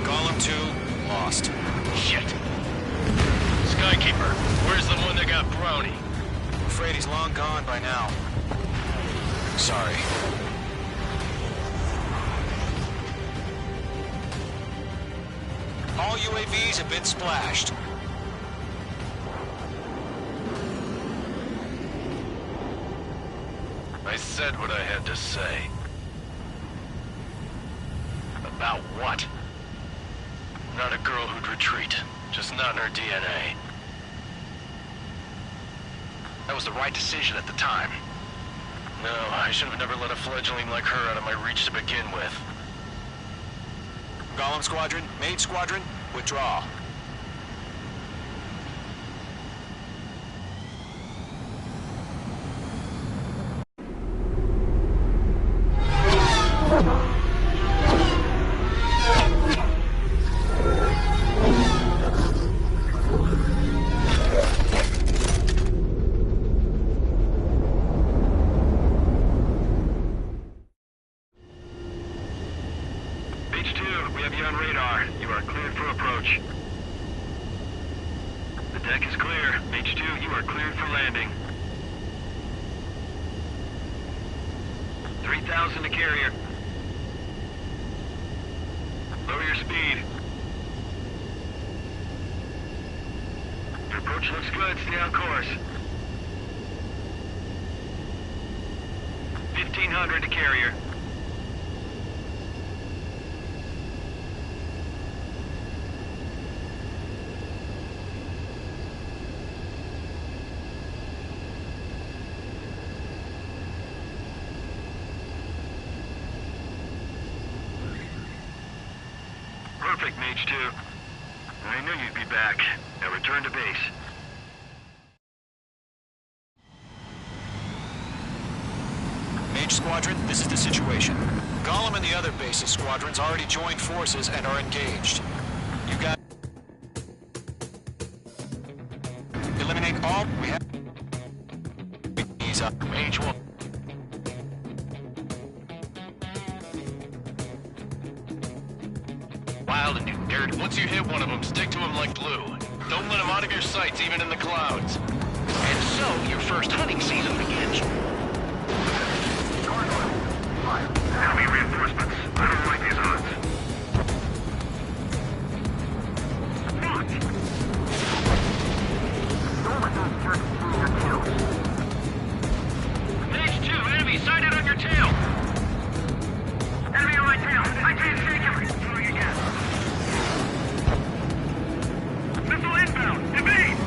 Gollum 2, lost. Shit. Skykeeper, where's the one that got Brownie? I'm afraid he's long gone by now. Sorry. All UAVs have been splashed. I said what I had to say. About what? Not a girl who'd retreat. Just not in her DNA. That was the right decision at the time. No, I should have never let a fledgling like her out of my reach to begin with. Gollum Squadron, Mage Squadron, withdraw. Mage 2, we have you on radar. You are cleared for approach. The deck is clear. Mage 2, you are cleared for landing. 3,000 to carrier. Lower your speed. Your approach looks good. Stay on course. 1,500 to carrier. Perfect, Mage 2. I knew you'd be back. Now return to base. Mage Squadron, this is the situation. Gollum and the other base's squadrons already joined forces and are engaged. You got... Eliminate all... We have... Ease up. Mage 1. Wild and you dared. Once you hit one of them, stick to him like glue. Don't let him out of your sights, even in the clouds. And so, your first hunting season begins. Enemy reinforcements. I don't like these odds. What? Don't let those jerks steal your kills. Mage 2, enemy sighted on your tail. Enemy on my tail. I can't shake him. Throwing again. Missile inbound. Evade.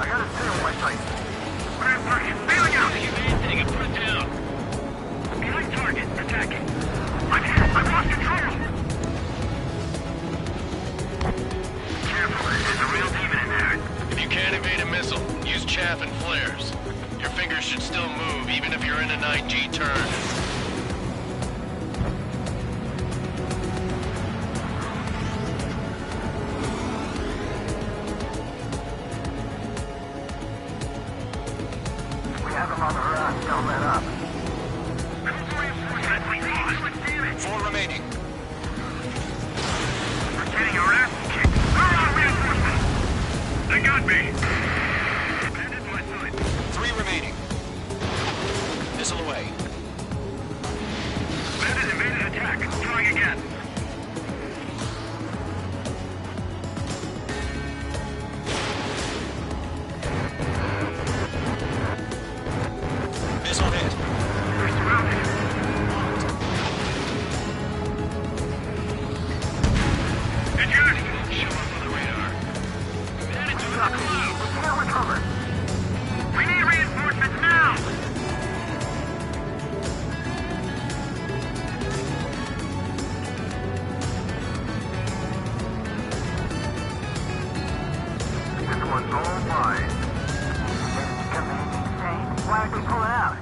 I gotta stay on my sight. Grand Prix, bailing out. attacking. I'm hit. I've lost control. Careful, there's a real demon in there. If you can't evade a missile, use chaff and flares. Your fingers should still move, even if you're in an IG turn. We have him on the run. Don't let up. 4 remaining. We're getting our ass kicked. Throw out reinforcements. They got me. Abandoned my sight. 3 remaining. Missile away. Bandit invaded attack. Trying again. Missile hit. We're surrounded. Adjust. Show up on the radar. Bandits are close. We can't recover. We need reinforcements now. This one's all mine. Why aren't we pulling out?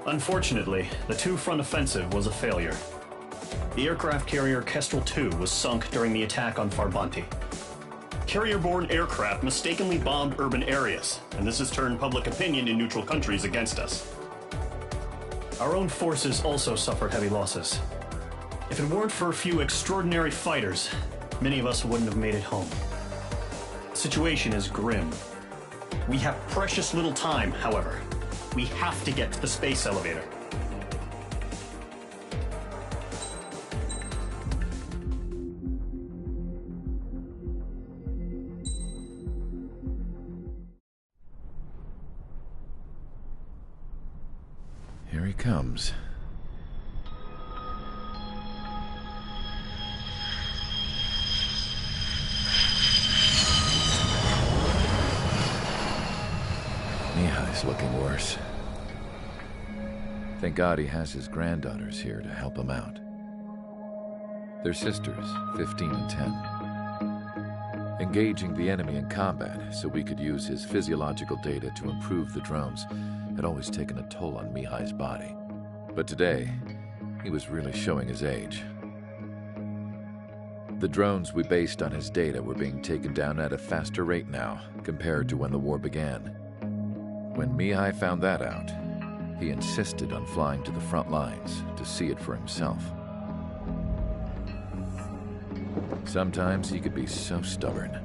Unfortunately, the two-front offensive was a failure. The aircraft carrier Kestrel II was sunk during the attack on Farbanti. Carrier-borne aircraft mistakenly bombed urban areas, and this has turned public opinion in neutral countries against us. Our own forces also suffered heavy losses. If it weren't for a few extraordinary fighters, many of us wouldn't have made it home. The situation is grim. We have precious little time, however. We have to get to the space elevator. Here he comes. Mihai's looking worse. Thank God he has his granddaughters here to help him out. They're sisters, 15 and 10. Engaging the enemy in combat so we could use his physiological data to improve the drones had always taken a toll on Mihai's body. But today, he was really showing his age. The drones we based on his data were being taken down at a faster rate now compared to when the war began. When Mihai found that out, he insisted on flying to the front lines to see it for himself. Sometimes he could be so stubborn.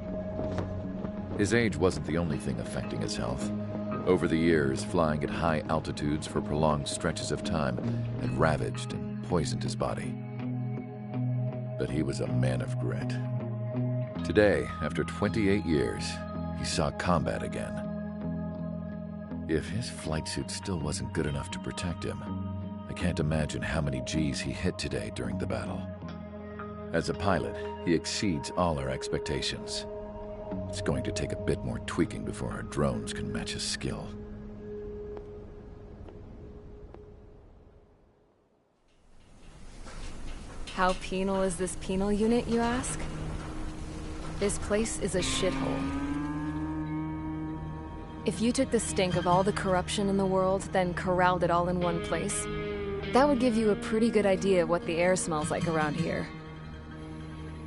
His age wasn't the only thing affecting his health. Over the years, flying at high altitudes for prolonged stretches of time had ravaged and poisoned his body. But he was a man of grit. Today, after 28 years, he saw combat again. If his flight suit still wasn't good enough to protect him, I can't imagine how many Gs he hit today during the battle. As a pilot, he exceeds all our expectations. It's going to take a bit more tweaking before our drones can match his skill. How penal is this penal unit, you ask? This place is a shithole. If you took the stink of all the corruption in the world, then corralled it all in one place, that would give you a pretty good idea of what the air smells like around here.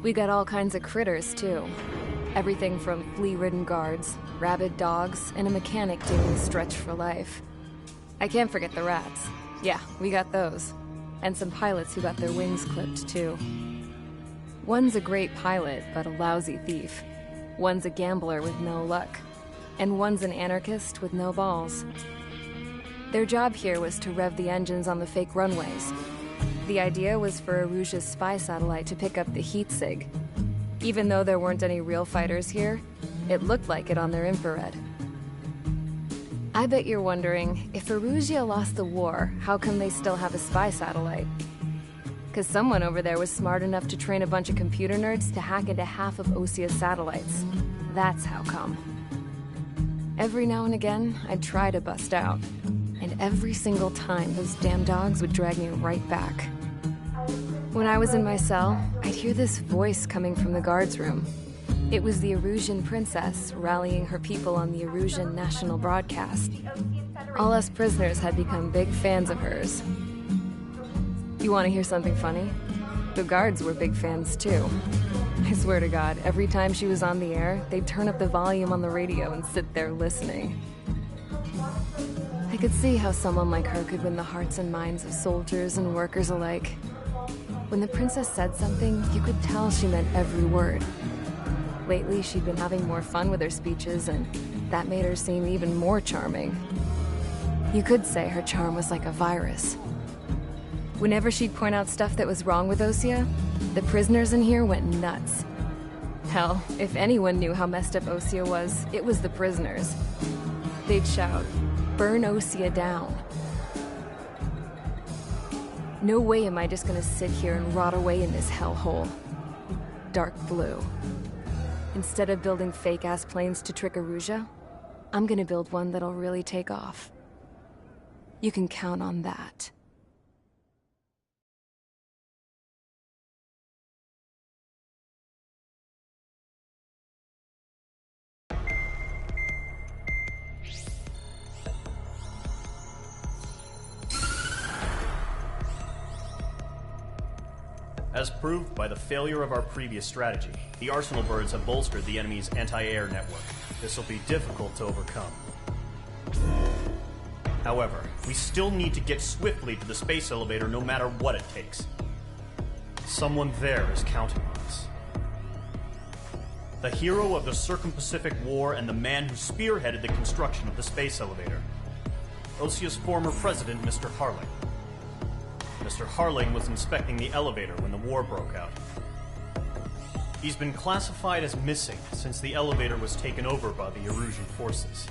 We got all kinds of critters, too. Everything from flea-ridden guards, rabid dogs, and a mechanic doing stretch for life. I can't forget the rats. Yeah, we got those. And some pilots who got their wings clipped, too. One's a great pilot, but a lousy thief. One's a gambler with no luck. And one's an anarchist with no balls. Their job here was to rev the engines on the fake runways. The idea was for Aruja's spy satellite to pick up the heat sig. Even though there weren't any real fighters here, it looked like it on their infrared. I bet you're wondering, if Erusia lost the war, how come they still have a spy satellite? Because someone over there was smart enough to train a bunch of computer nerds to hack into half of Osia's satellites. That's how come. Every now and again, I'd try to bust out. And every single time, those damn dogs would drag me right back. When I was in my cell, I'd hear this voice coming from the guards room. It was the Erusian princess rallying her people on the Erusian national broadcast. All us prisoners had become big fans of hers. You want to hear something funny? The guards were big fans too. I swear to God, every time she was on the air, they'd turn up the volume on the radio and sit there listening. I could see how someone like her could win the hearts and minds of soldiers and workers alike. When the princess said something, you could tell she meant every word. Lately, she'd been having more fun with her speeches, and that made her seem even more charming. You could say her charm was like a virus. Whenever she'd point out stuff that was wrong with Osia, the prisoners in here went nuts. Hell, if anyone knew how messed up Osia was, it was the prisoners. They'd shout, "Burn Osia down." No way am I just gonna sit here and rot away in this hellhole. Dark blue. Instead of building fake-ass planes to trick Erusia, I'm gonna build one that'll really take off. You can count on that. As proved by the failure of our previous strategy, the Arsenal birds have bolstered the enemy's anti-air network. This will be difficult to overcome. However, we still need to get swiftly to the space elevator no matter what it takes. Someone there is counting on us. The hero of the Circum-Pacific War and the man who spearheaded the construction of the space elevator. Osia's former president, Mr. Harling. Mr. Harling was inspecting the elevator when the war broke out. He's been classified as missing since the elevator was taken over by the Erusian forces.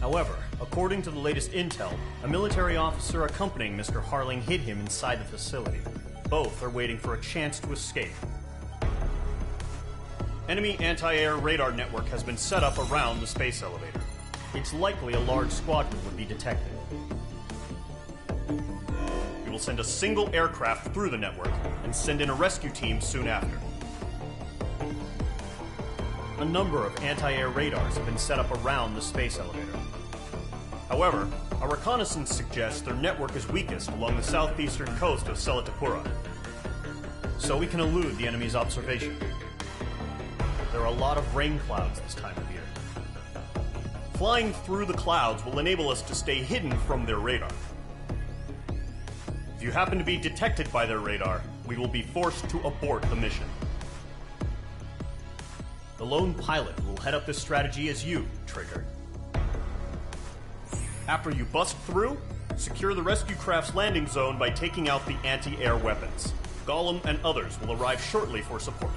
However, according to the latest intel, a military officer accompanying Mr. Harling hid him inside the facility. Both are waiting for a chance to escape. Enemy anti-air radar network has been set up around the space elevator. It's likely a large squadron would be detected. We will send a single aircraft through the network and send in a rescue team soon after. A number of anti-air radars have been set up around the space elevator. However, our reconnaissance suggests their network is weakest along the southeastern coast of Selatapura, so we can elude the enemy's observation. There are a lot of rain clouds this time of year. Flying through the clouds will enable us to stay hidden from their radar. If you happen to be detected by their radar, we will be forced to abort the mission. The lone pilot will head up this strategy as you, Trigger. After you bust through, secure the rescue craft's landing zone by taking out the anti-air weapons. Gollum and others will arrive shortly for support.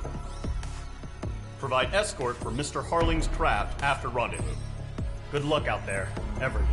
Provide escort for Mr. Harling's craft after rendezvous. Good luck out there, everyone.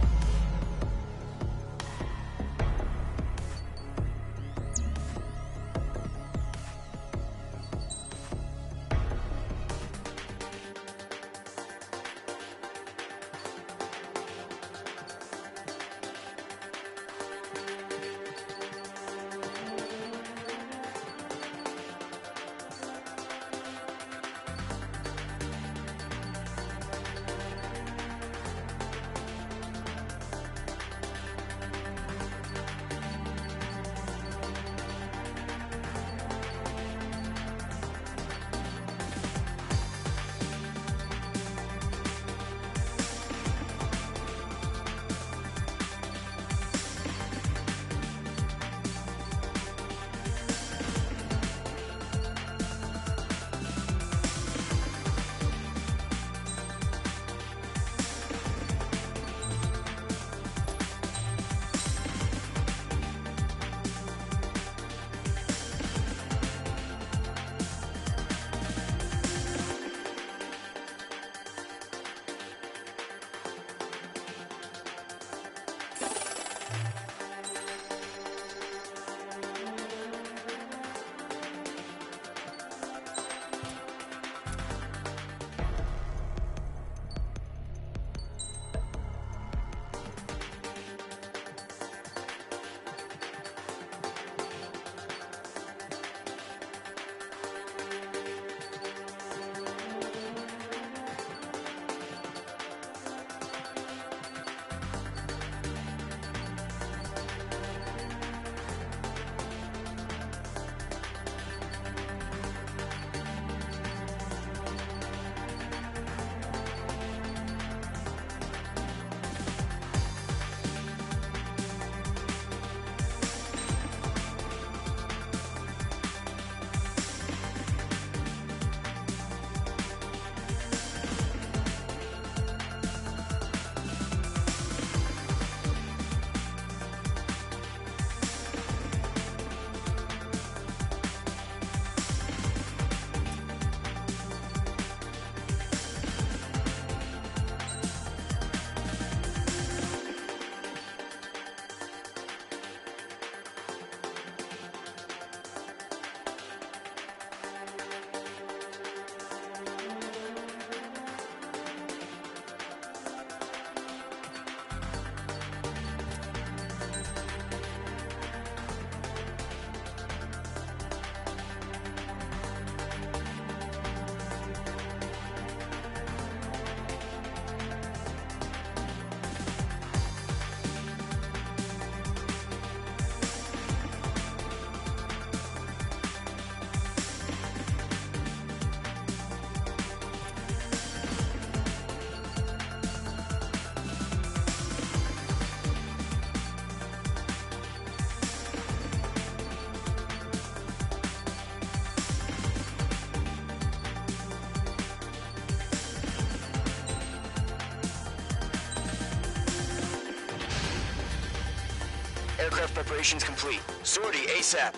aircraft preparations complete. Sortie ASAP.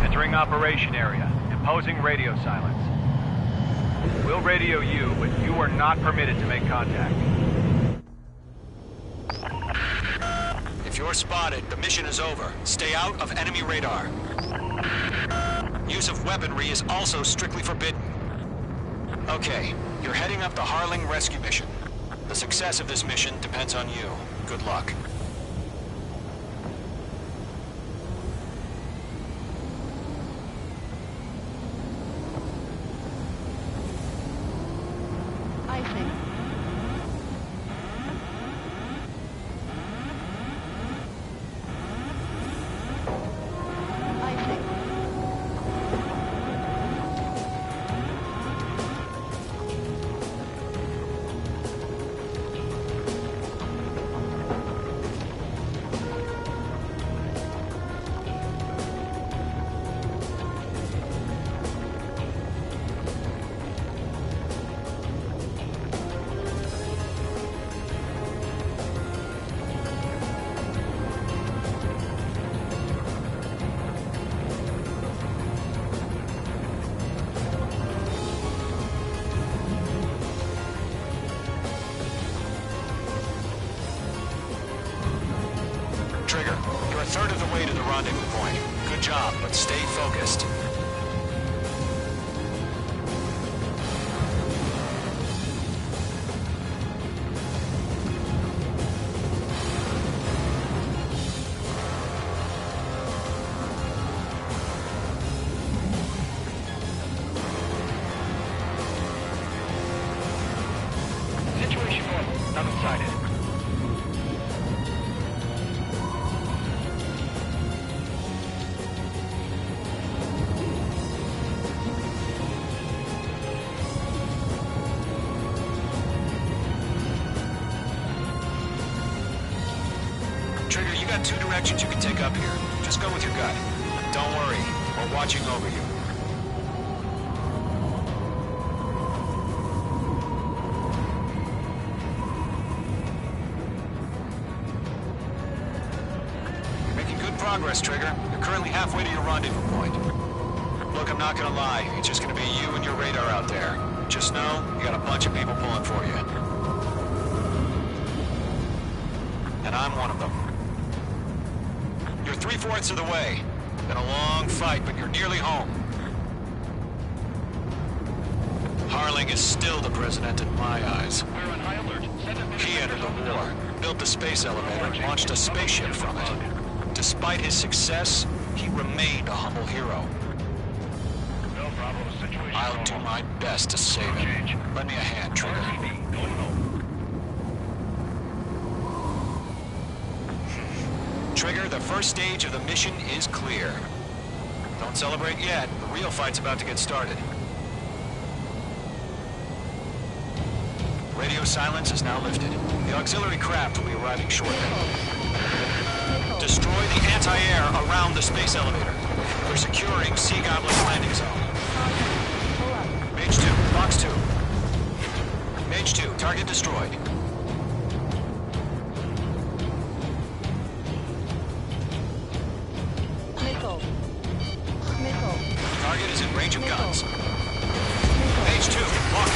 Entering operation area. Imposing radio silence. We'll radio you, but you are not permitted to make contact. If you're spotted, the mission is over. Stay out of enemy radar. Use of weaponry is also strictly forbidden. Okay, you're heading up the Harling rescue mission. The success of this mission depends on you. Good luck. Icing. Icing. Trigger, you're a third of the way to the rendezvous point. Good job, but stay focused. Situation normal. Nothing sighted. Trigger, you got two directions you can take up here. Just go with your gut. Don't worry, we're watching over you. You're making good progress, Trigger. You're currently halfway to your rendezvous point. Look, I'm not gonna lie. It's just gonna be you and your radar out there. Just know, you got a bunch of people pulling for you. And I'm one of them. You're 3/4 of the way. Been a long fight, but you're nearly home. Harling is still the president in my eyes. We're on high alert. He entered the war, built the space elevator, and launched a spaceship from it. Despite his success, he remained a humble hero. No problem. Situation I'll do my best to save him. Lend me a hand, Trigger. going home. Trigger, the first stage of the mission is clear. Don't celebrate yet. The real fight's about to get started. Radio silence is now lifted. The auxiliary craft will be arriving shortly. Destroy the anti-air around the space elevator. We're securing Sea Goblin's landing zone. Mage 2, Box 2. Mage 2, target destroyed. Missile. Missile. Target is in range of guns. Mage 2, locked.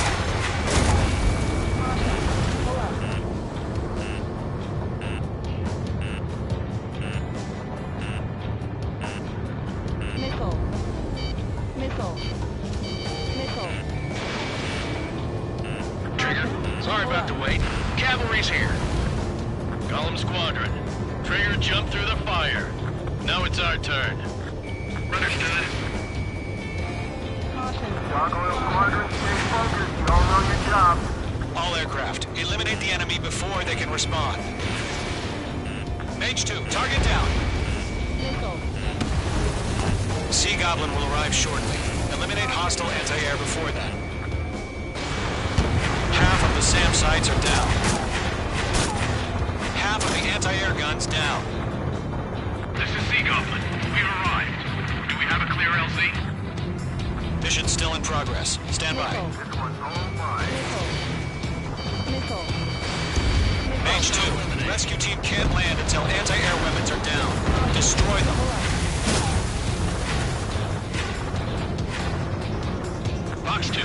Missile. Missile. Missile. Trigger, sorry about the wait. Cavalry's here. Golem Squadron. Trigger jumped through the fire. Now it's our turn. Understood. Gargoyle Squadron, stay focused. You all know your job. All aircraft, eliminate the enemy before they can respond. Mage 2, target down. Missile. Sea Goblin will arrive shortly. Eliminate eliminate hostile anti-air before then. Half of the SAM sites are down. Half of the anti-air guns down. This is Sea Goblin. We've arrived. Do we have a clear LZ? Mission still in progress. Stand by. Missile. Mage 2, rescue team can't land until anti-air weapons are down. Destroy them. Box 2.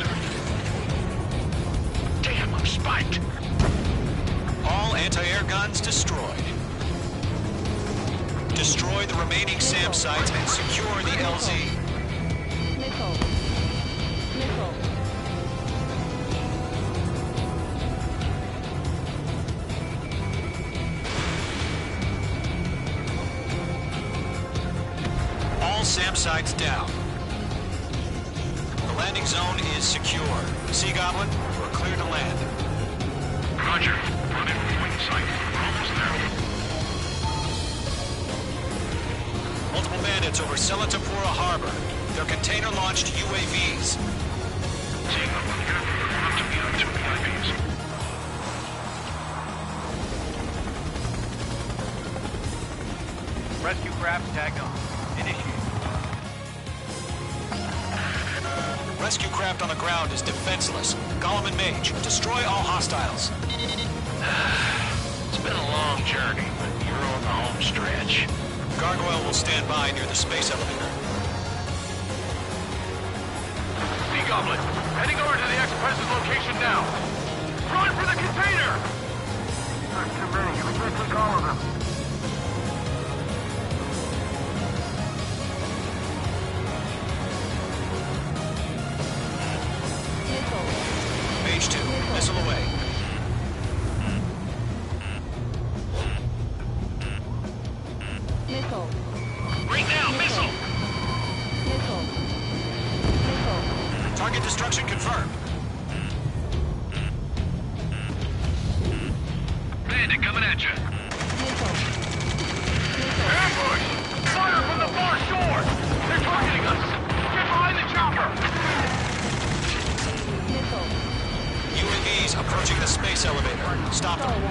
Damn, I'm spiked. All anti-air guns destroyed. Destroy the remaining SAM sites and secure the LZ. Missile. All SAM sites down. The landing zone is secure. Sea Goblin, we're clear to land. Roger. Run in point sight. Almost there. Multiple bandits over Selatapura Harbor. They're container-launched UAVs. Seeing them on here. We're up to meet up 2 VIPs. Rescue craft tagged on. Initiate. Rescue craft on the ground is defenseless. Gollum and Mage, destroy all hostiles. It's been a long journey, but you're on the home stretch. Gargoyle will stand by near the space elevator. Sea Goblin, heading over to the Express's location now. Run for the container! Not too many. We can't take all of them. Mage 2, missile away. Missile. Right now, missile! Target destruction confirmed. Bandit coming at you. Ambush! Fire from the far shore! They're targeting us! Get behind the chopper! UAVs approaching the space elevator. Stop them.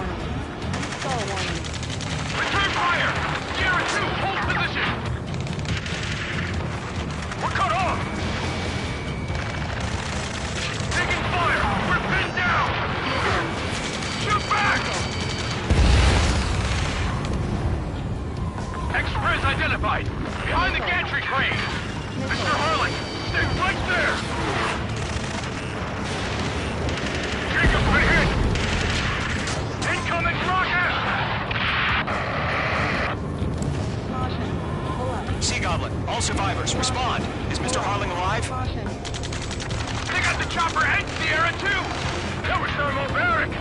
Return fire! Sierra 2, hold position! We're cut off! Taking fire! We're pinned down! Shoot back! Express identified! Behind the gantry crane! Mr. Harlan, stay right there! Jacob, been hit! Incoming rocket! Sea Goblin, all survivors, respond. Is Mr. Harling alive? They got the chopper and Sierra too! That was thermobaric!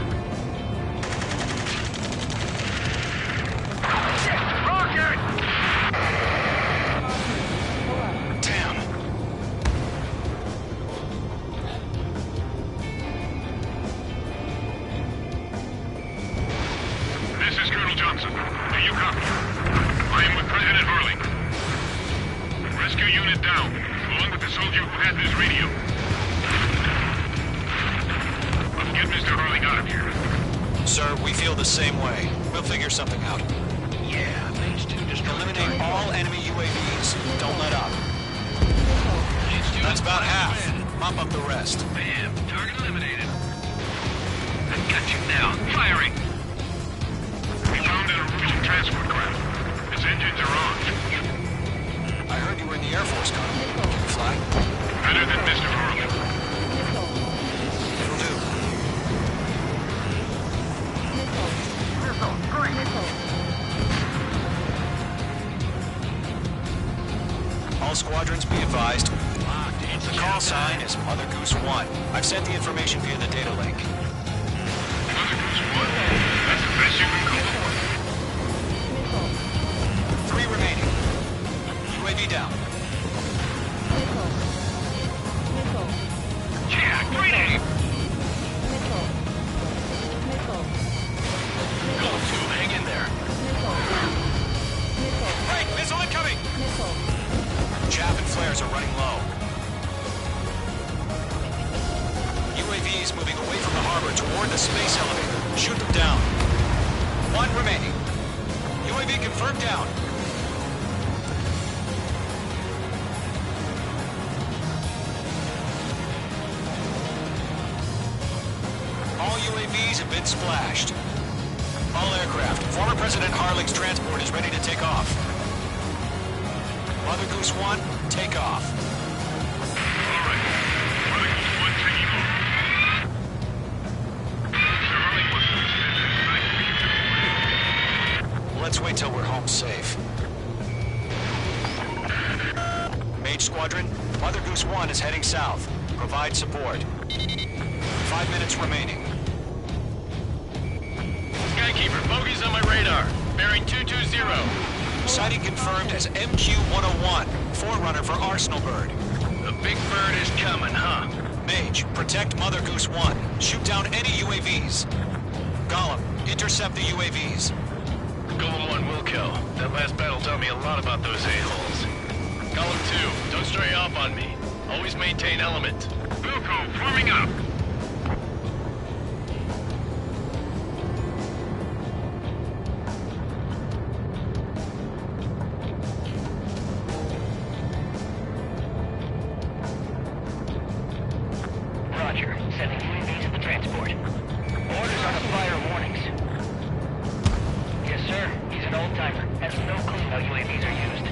Shit! Rocket! Damn. This is Colonel Johnson. Do you copy? I am with President Harling. Rescue unit down, along with the soldier who had this radio. Let's get Mr. Harling out of here. Sir, we feel the same way. We'll figure something out. Yeah, Mage 2 just Eliminate all enemy UAVs. Don't let up. Mage 2 That's about half. Mop up the rest. Bam, target eliminated. I got you now. Firing! We found an Erusian transport craft. Its engines are on. I heard you were in the Air Force, Colonel. Can you fly? Better than Mr. Harling. It'll do. All squadrons be advised. The call sign is Mother Goose 1. I've sent the information via the data link. Mother Goose 1? That's the best you can call it. 3 remaining. UAV down. Yeah, great aim! Go 2, hang in there. Break! Missile incoming! Chaff and flares are running low. aboard the space elevator. Shoot them down. One remaining. UAV confirmed down. All UAVs have been splashed. All aircraft. Former President Harling's transport is ready to take off. Mother Goose 1, take off. All right. Mother Goose 1 taking off. Sir Harling wants to extend his flight to you. Let's wait till we're home safe. Mage Squadron, Mother Goose 1 is heading south. Provide support. 5 minutes remaining. Skykeeper, bogeys on my radar. Bearing 220. Sighting confirmed as MQ-101, forerunner for Arsenal Bird. The big bird is coming, huh? Mage, protect Mother Goose 1. Shoot down any UAVs. Gollum, intercept the UAVs. Golem 1 will kill. That last battle taught me a lot about those a-holes. Golem 2, don't stray off on me. Always maintain element. Wilco, forming up. Roger. Sending UAVs to the transport. Orders are to fire warnings. Yes, sir. He's an old-timer. Has no clue how UAVs are used.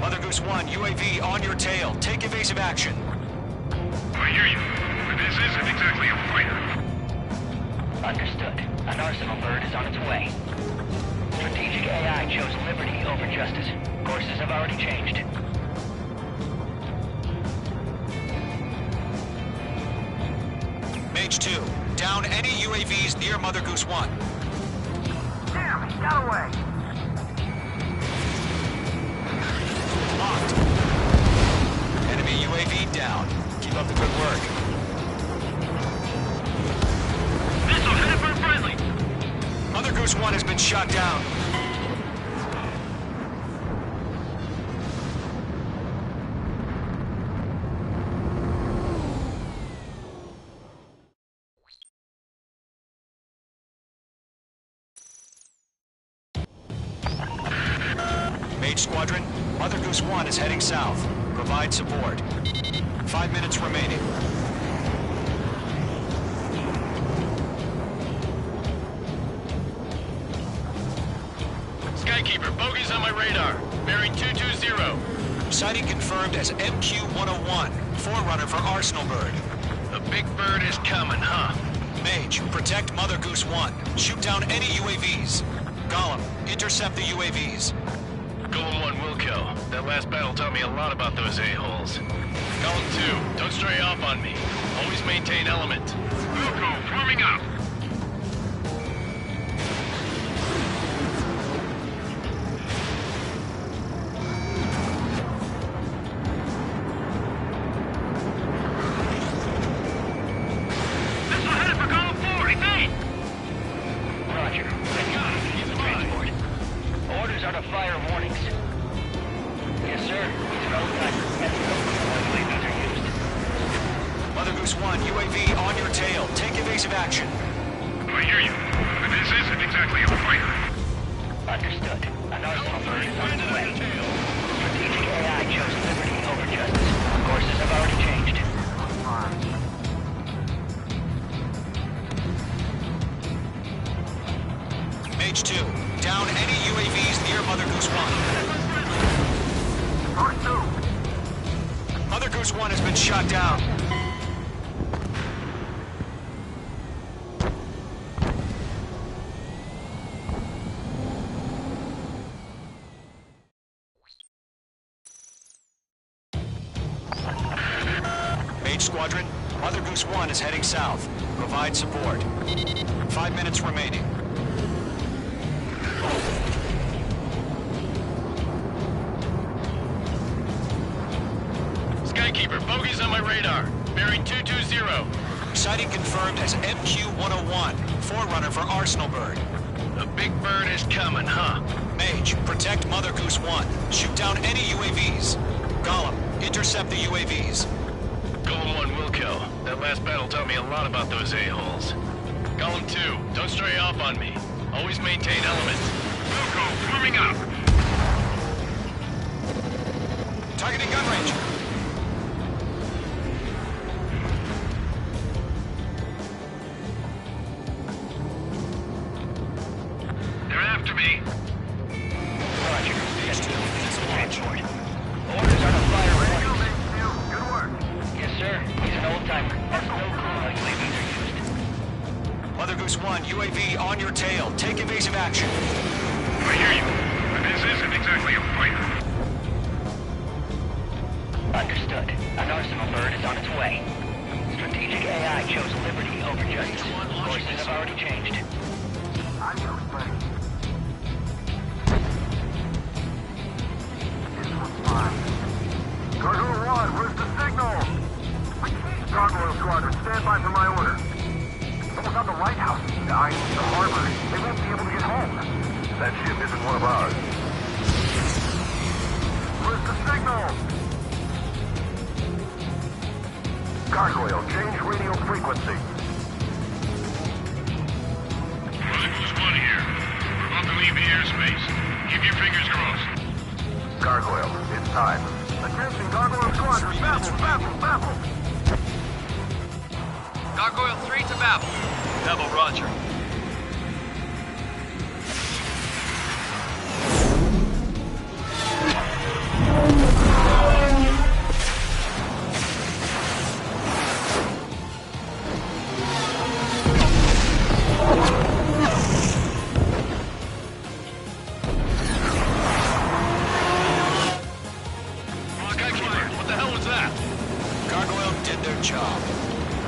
Mother Goose 1, UAV on your tail. Take evasive action. I hear you, but this isn't exactly a fighter. Understood. An Arsenal Bird is on its way. Strategic AI chose liberty over justice. Courses have already changed. Mage 2, down any UAVs near Mother Goose 1. Damn, he got away. Locked. Enemy UAV down. Keep up the good work. Missile headed for friendly. Mother Goose 1 has been shot down. Mage Squadron, Mother Goose 1 is heading south. Provide support. 5 minutes remaining. Skykeeper, bogeys on my radar. Bearing 220. Sighting confirmed as MQ-101, forerunner for Arsenal Bird. The big bird is coming, huh? Mage, protect Mother Goose 1. Shoot down any UAVs. Gollum, intercept the UAVs. Golem 1 will kill. That last battle taught me a lot about those a-holes. Golem 2, don't stray off on me. Always maintain element. Wilco, forming up. Missile headed for Golem 4, I think. Roger. Sending UAVs to the transport. Orders are to fire warnings. Yes, sir. He's an old-timer. Has no clue how UAVs are used. Mother Goose 1, UAV on your tail. Take evasive action. I hear you, but this isn't exactly a fighter. Understood. An Arsenal Bird is on its way. Strategic AI chose liberty over justice. Courses have already changed. Mage 2, down any UAVs near Mother Goose 1. Mother Goose 1 has been shot down. Mage Squadron, Mother Goose 1 is heading south. Provide support. 5 minutes remaining. Skykeeper, bogeys on my radar. Bearing 220. Sighting confirmed as MQ-101, forerunner for Arsenal Bird. The big bird is coming, huh? Mage, protect Mother Goose 1. Shoot down any UAVs. Gollum, intercept the UAVs. Golem 1, Wilco. That last battle taught me a lot about those a-holes. Golem 2, don't stray off on me. Always maintain elements. Wilco, forming up. Targeting gun range. They're after me. Roger. Yes, to the transport. Orders are to fire warnings. Good work. Yes, sir. He's an old-timer. Has no clue how UAVs are used. Mother Goose 1, UAV on your tail. Take evasive action. I hear you. But this isn't exactly a fight. Understood. An arsenal bird is on its way. Strategic AI chose liberty over justice. Courses have already changed. Adios, buddy. This one's mine. Cargo 1, where's the signal? Gargoyle Squadron, stand by for my order. Someone's on the lighthouse. The harbor. They won't be able to get home. That ship isn't one of ours. Where's the signal? Gargoyle, change radio frequency. Mother Goose 1 here. We're about to leave the airspace. Keep your fingers crossed. Gargoyle, it's time. Attention, Gargoyle Squadron, Babel! Gargoyle 3 to Babel. Babel, roger. What the hell was that? Gargoyle did their job.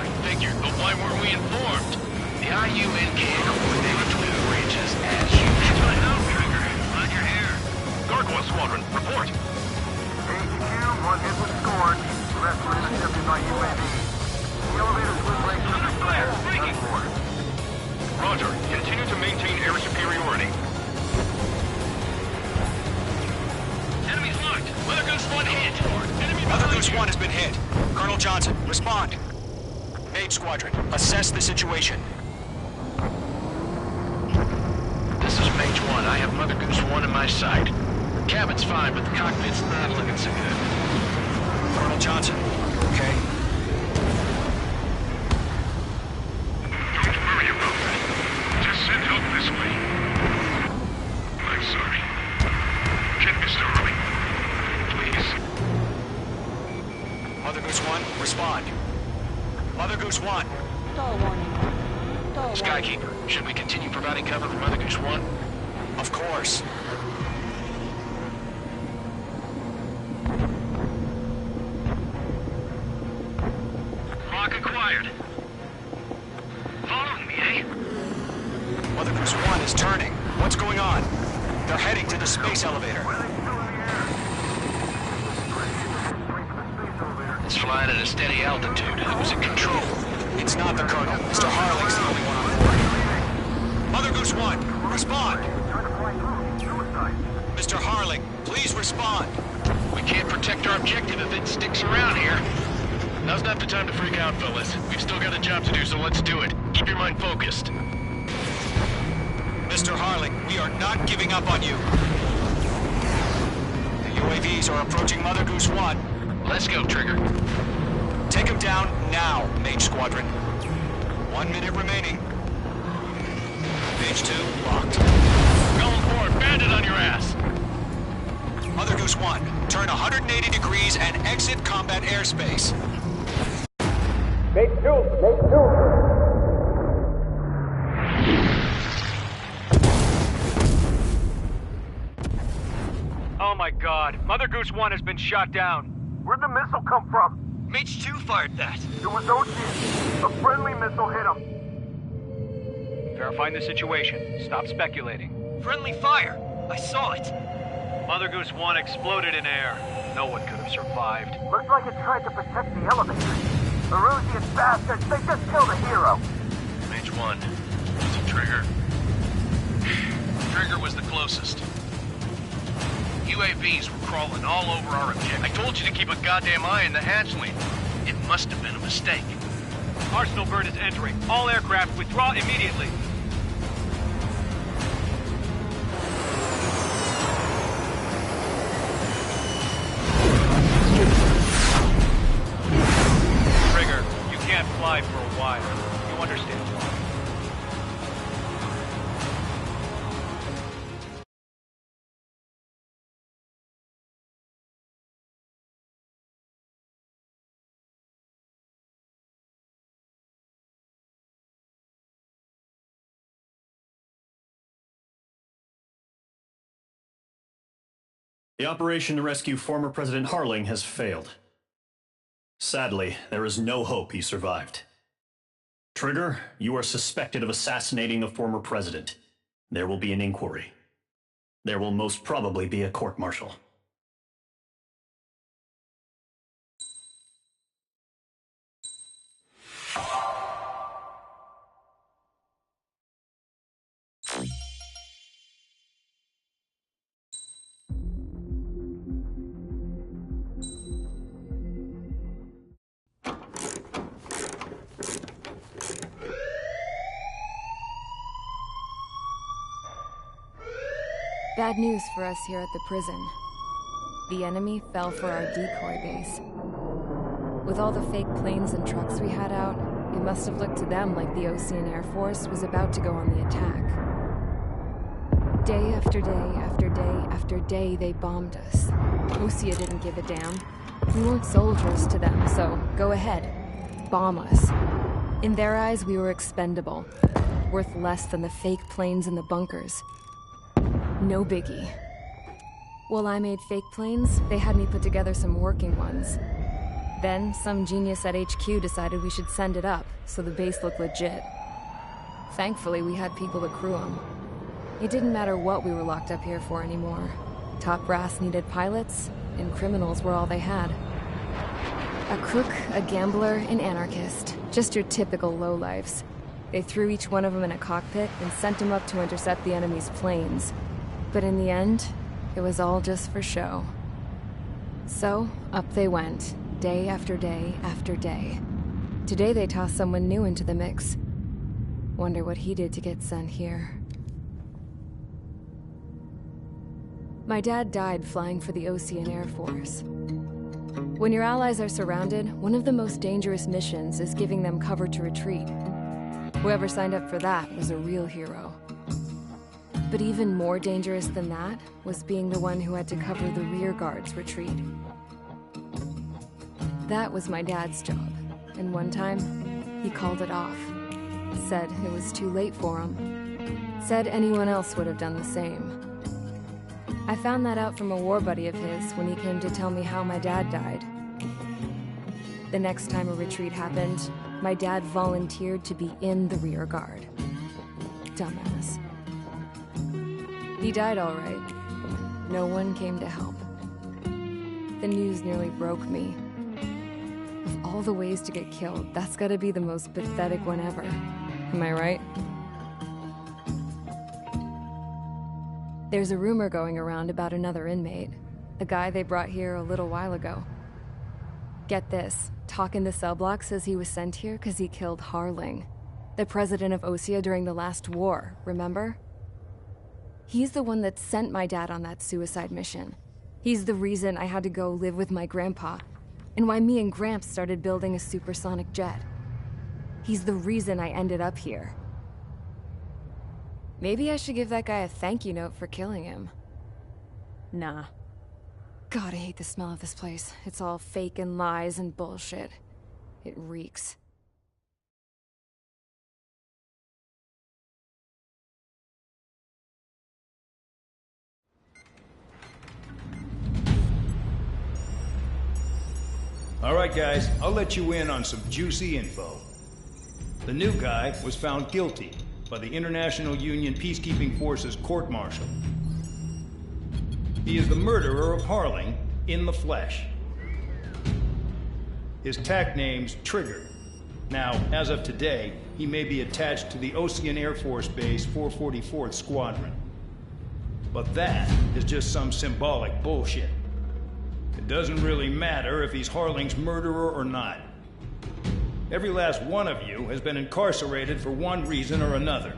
I figured, but why weren't we informed? The IUNK coordinated between branches as usual. I know, Trigger. Glad you're here. Gargoyle Squadron, report. HQ, one hit was scored. The rest were intercepted by UAV. The elevator's wind rate under flare. None more. Roger. Continue to maintain air superiority. Enemy's marked. Mother Goose 1 hit. Enemy Mother behind Goose you. 1 has been hit. Colonel Johnson, respond. Mage Squadron, assess the situation. This is Mage 1. I have Mother Goose 1 in my sight. The cabin's fine, but the cockpit's not looking so good. Colonel Johnson, okay? Don't worry about that. Just send help this way. I'm sorry. Get Mr. Early. Please. Mother Goose 1, respond. Mother Goose 1. Skykeeper, should we continue providing cover for Mother Goose 1? Of course. Lock acquired. Following me, eh? Mother Goose 1 is turning. What's going on? They're heading to the space elevator. It's flying at a steady altitude. Who's in control? It's not the Colonel. Mr. Harling's the only one on board. Mother Goose 1, respond. Mr. Harling, please respond. We can't protect our objective if it sticks around here. Now's not the time to freak out, fellas. We've still got a job to do, so let's do it. Keep your mind focused. Mr. Harling, we are not giving up on you. The UAVs are approaching Mother Goose 1. Let's go, Trigger. Take him down now, Mage Squadron. 1 minute remaining. Mage 2, locked. Golem 4, bandit on your ass. Mother Goose 1, turn 180 degrees and exit combat airspace. Mate 2, Mate 2. Oh my god, Mother Goose 1 has been shot down. Where'd the missile come from? Mage 2 fired that. It was Ocean. A friendly missile hit him. Verifying the situation. Stop speculating. Friendly fire. I saw it. Mother Goose 1 exploded in air. No one could have survived. Looks like it tried to protect the elevator. Erusian bastards, they just killed a hero. Mage 1. Was it Trigger? Trigger was the closest. UAVs were crawling all over our objective. I told you to keep a goddamn eye in the hatchling. It must have been a mistake. Arsenal bird is entering. All aircraft withdraw immediately. Trigger, you can't fly for a while. You understand why. The operation to rescue former President Harling has failed. Sadly, there is no hope he survived. Trigger, you are suspected of assassinating the former president. There will be an inquiry. There will most probably be a court-martial. Bad news for us here at the prison. The enemy fell for our decoy base. With all the fake planes and trucks we had out, it must have looked to them like the Ocean Air Force was about to go on the attack. Day after day after day after day, they bombed us. Osea didn't give a damn. We weren't soldiers to them, so go ahead. Bomb us. In their eyes, we were expendable. Worth less than the fake planes in the bunkers. No biggie. While I made fake planes, they had me put together some working ones. Then, some genius at HQ decided we should send it up, so the base looked legit. Thankfully, we had people to crew them. It didn't matter what we were locked up here for anymore. Top brass needed pilots, and criminals were all they had. A crook, a gambler, an anarchist. Just your typical lowlifes. They threw each one of them in a cockpit and sent them up to intercept the enemy's planes. But in the end, it was all just for show. So, up they went, day after day after day. Today they tossed someone new into the mix. Wonder what he did to get sent here. My dad died flying for the Ocean Air Force. When your allies are surrounded, one of the most dangerous missions is giving them cover to retreat. Whoever signed up for that was a real hero. But even more dangerous than that was being the one who had to cover the rear guard's retreat. That was my dad's job, and one time, he called it off. Said it was too late for him. Said anyone else would have done the same. I found that out from a war buddy of his when he came to tell me how my dad died. The next time a retreat happened, my dad volunteered to be in the rear guard. Dumbass. He died all right. No one came to help. The news nearly broke me. Of all the ways to get killed, that's gotta be the most pathetic one ever. Am I right? There's a rumor going around about another inmate. A guy they brought here a little while ago. Get this, talk in the cell block says he was sent here because he killed Harling, the president of Osea during the last war, remember? He's the one that sent my dad on that suicide mission. He's the reason I had to go live with my grandpa, and why me and Gramps started building a supersonic jet. He's the reason I ended up here. Maybe I should give that guy a thank you note for killing him. Nah. God, I hate the smell of this place. It's all fake and lies and bullshit. It reeks. All right, guys, I'll let you in on some juicy info. The new guy was found guilty by the International Union Peacekeeping Forces court-martial. He is the murderer of Harling in the flesh. His TAC name's Trigger. Now, as of today, he may be attached to the Ocean Air Force Base 444th Squadron. But that is just some symbolic bullshit. It doesn't really matter if he's Harling's murderer or not. Every last one of you has been incarcerated for one reason or another.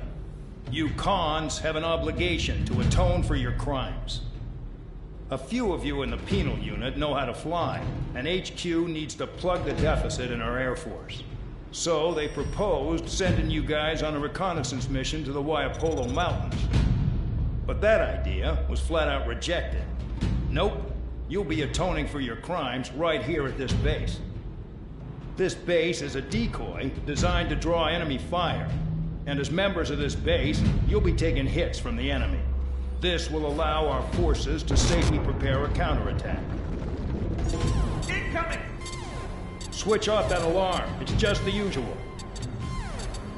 You cons have an obligation to atone for your crimes. A few of you in the penal unit know how to fly, and HQ needs to plug the deficit in our Air Force. So they proposed sending you guys on a reconnaissance mission to the Waiapolo Mountains. But that idea was flat out rejected. Nope, you'll be atoning for your crimes right here at this base. This base is a decoy designed to draw enemy fire. And as members of this base, you'll be taking hits from the enemy. This will allow our forces to safely prepare a counterattack. Incoming! Switch off that alarm. It's just the usual.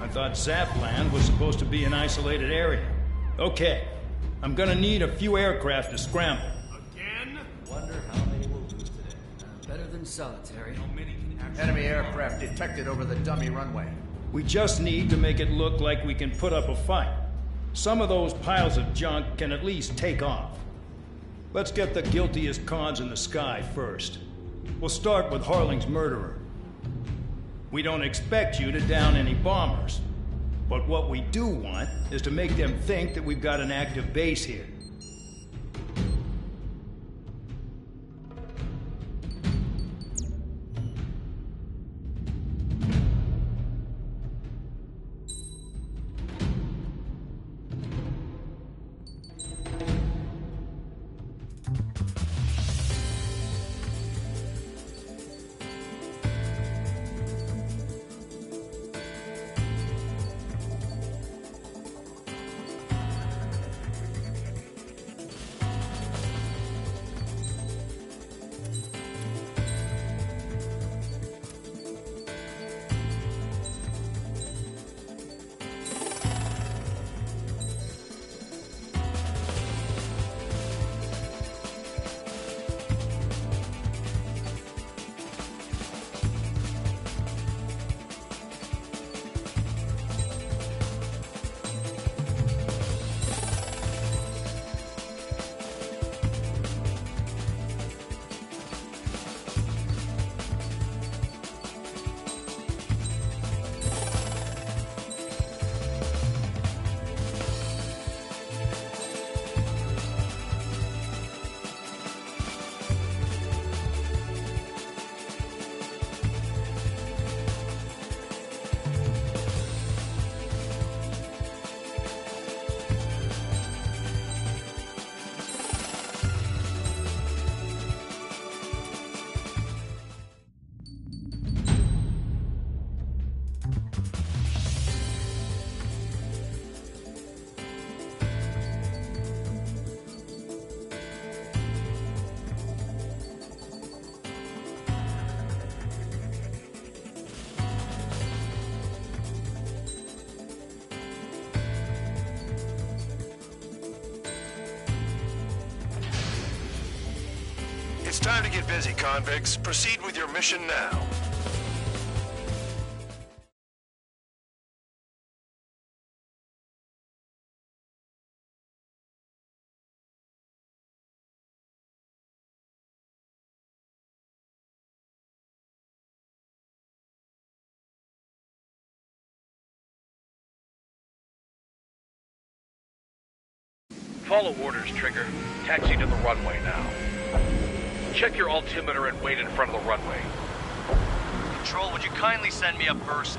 I thought Zapland was supposed to be an isolated area. Okay, I'm gonna need a few aircraft to scramble. Again? Wonder how many will lose today. Better than solitary. How many can actually... Enemy aircraft detected over the dummy runway. We just need to make it look like we can put up a fight. Some of those piles of junk can at least take off. Let's get the guiltiest cons in the sky first. We'll start with Harling's murderer. We don't expect you to down any bombers. But what we do want is to make them think that we've got an active base here. It's time to get busy, convicts. Proceed with your mission now. Follow orders, Trigger. Taxi to the runway now. Check your altimeter and wait in front of the runway. Control, would you kindly send me up first?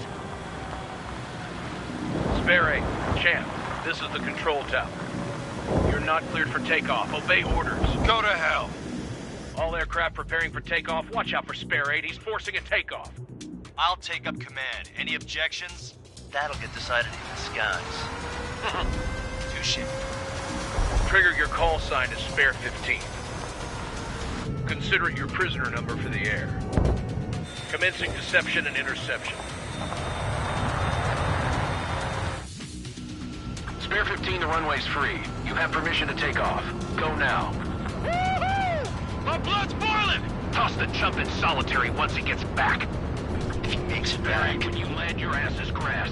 Spare 8, Champ, this is the control tower. You're not cleared for takeoff. Obey orders. Go to hell. All aircraft preparing for takeoff. Watch out for Spare 8. He's forcing a takeoff. I'll take up command. Any objections? That'll get decided in the skies. Touche. Trigger, your call sign is Spare 15. Consider it your prisoner number for the air. Commencing deception and interception. Spare 15, the runway's free. You have permission to take off. Go now. Woohoo! My blood's boiling! Toss the chump in solitary once he gets back. If he makes it back. When you land, your ass is grass.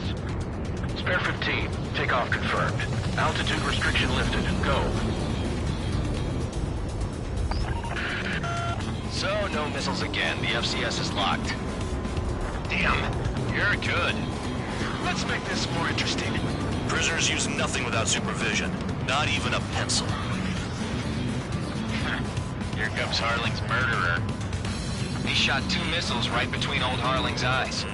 Spare 15, takeoff confirmed. Altitude restriction lifted. Go. So, no missiles again. The FCS is locked. Damn. You're good. Let's make this more interesting. Prisoners use nothing without supervision. Not even a pencil. Here comes Harling's murderer. He shot 2 missiles right between old Harling's eyes.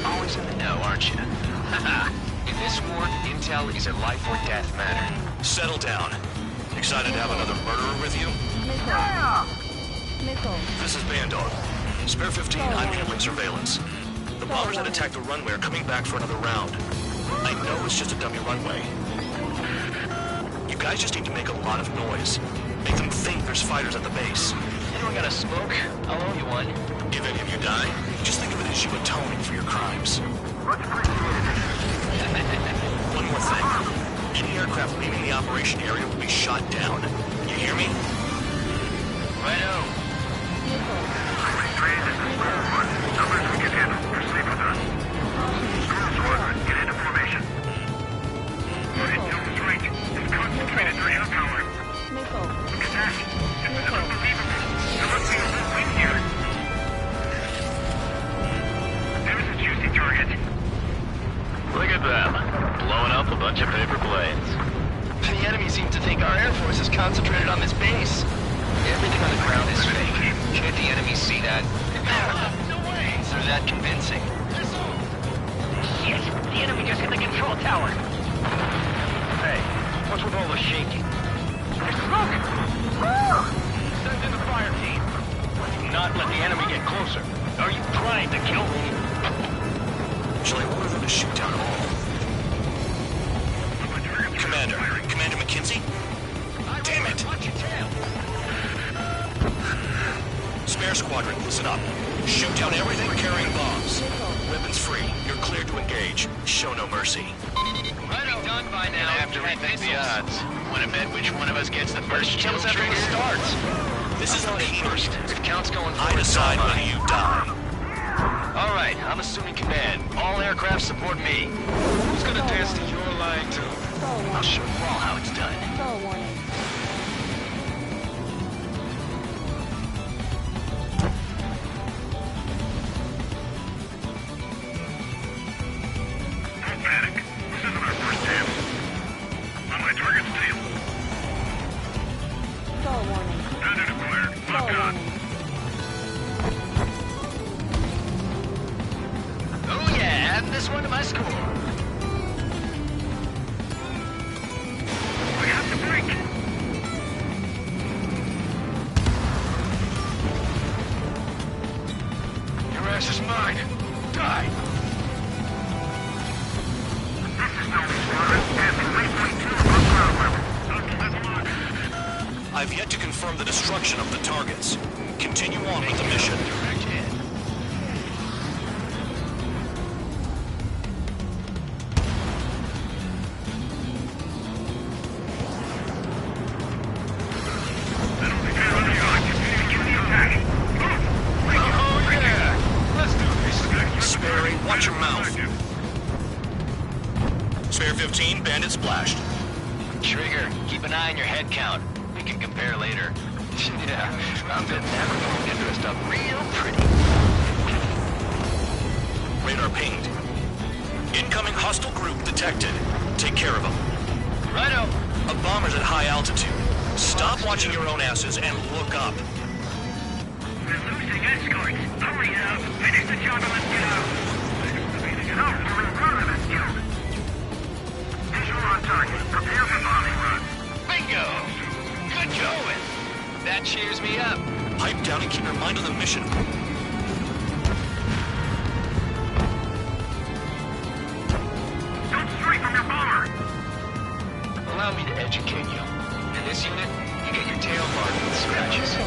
Always in the know, aren't you? In this war, intel is a life or death matter. Settle down. Excited to have another murderer with you? This is Bandog. Spare 15, I'm handling surveillance. The bombers that attacked the runway are coming back for another round. I know it's just a dummy runway. You guys just need to make a lot of noise. Make them think there's fighters at the base. Anyone got a smoke? I'll owe you one. If any of you die, just think of it as you atoning for your crimes. One more thing. Any aircraft leaving the operation area will be shot down. You hear me? Righto. Numbers we can handle. Proceed with us. Squadron, get into formation. Intel's right. It's concentrated their air power. Exact. This is unbelievable. There must be a little wind here. There's a juicy target. Look at them, blowing up a bunch of paper planes. The enemy seems to think our Air Force is concentrated on this base. Everything on the ground is fake. Can't the enemy see that? No way! Is they're that convincing? Shit! The enemy just hit the control tower! Hey, what's with all the shaking? There's smoke! Send in the fire team. Do not let the enemy get closer. Are you trying to kill me? Shall I order them to shoot down all? Commander McKenzie? Damn it! Watch your tail! Spare squadron, listen up. Shoot down everything carrying bombs. Weapons free. You're cleared to engage. Show no mercy. Righto. Done by now. I have to rethink the odds. Want to bet which one of us gets the first kill Kills after trigger? it starts. This is I'll the go first. If count's going I forward, decide so am whether you die. All right, I'm assuming command. All aircraft support me. Who's gonna dance to your line too? I'll show you all how it's done. Don't panic. This isn't our first dance. On my target's tail. Standard acquired. Lock on. Oh yeah, add this one to my score. We have to break. Your ass is mine. Die. This is Delta Squadron. And 3.2 above ground level. Let's lock. I've yet to confirm the destruction of the targets. Continue on with the mission. Direct hit. I don't think I really ought to begin the attack. Oh yeah! Let's do this. Sperry, watch your mouth. Spare 15, bandit splashed. Trigger, keep an eye on your head count. We can compare later. Yeah, I'm betting that we're going into this stuff real pretty. Radar pinged. Incoming hostile group detected. Take care of them. Righto. A bomber's at high altitude. Stop watching your own asses and look up. We're losing escorts. Hurry now. Finish the job and let's get out. No, we're in front of this job. Visual on target. Prepare for bombing run. Bingo! Good going. That cheers me up. Pipe down and keep your mind on the mission. Don't stray from your bomber. Allow me to educate you. In this unit, you get your tail marked with scratches. The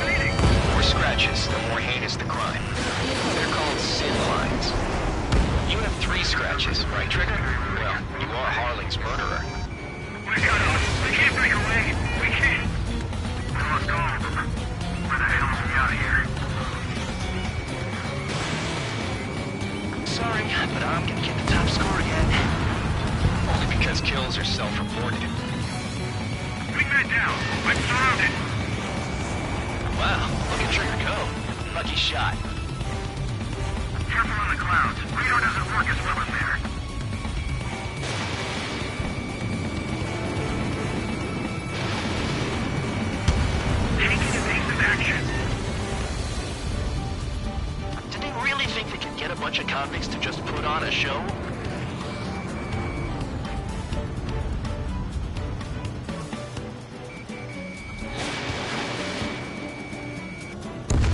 more scratches, the more heinous the crime. They're called sin lines. You have 3 scratches, right, Trigger? Well, you are Harling's murderer. We got off. We can't break away. We can't. We lost all of them. Where the hell are we out of here? Sorry, but I'm gonna get the top score again. Only because kills are self-reported. Bring that down. I'm surrounded. Wow, look at Trigger go. Lucky shot. careful on the clouds. Radar doesn't work as well in there. Taking evasive action. Did they really think they could get a bunch of convicts to just put on a show?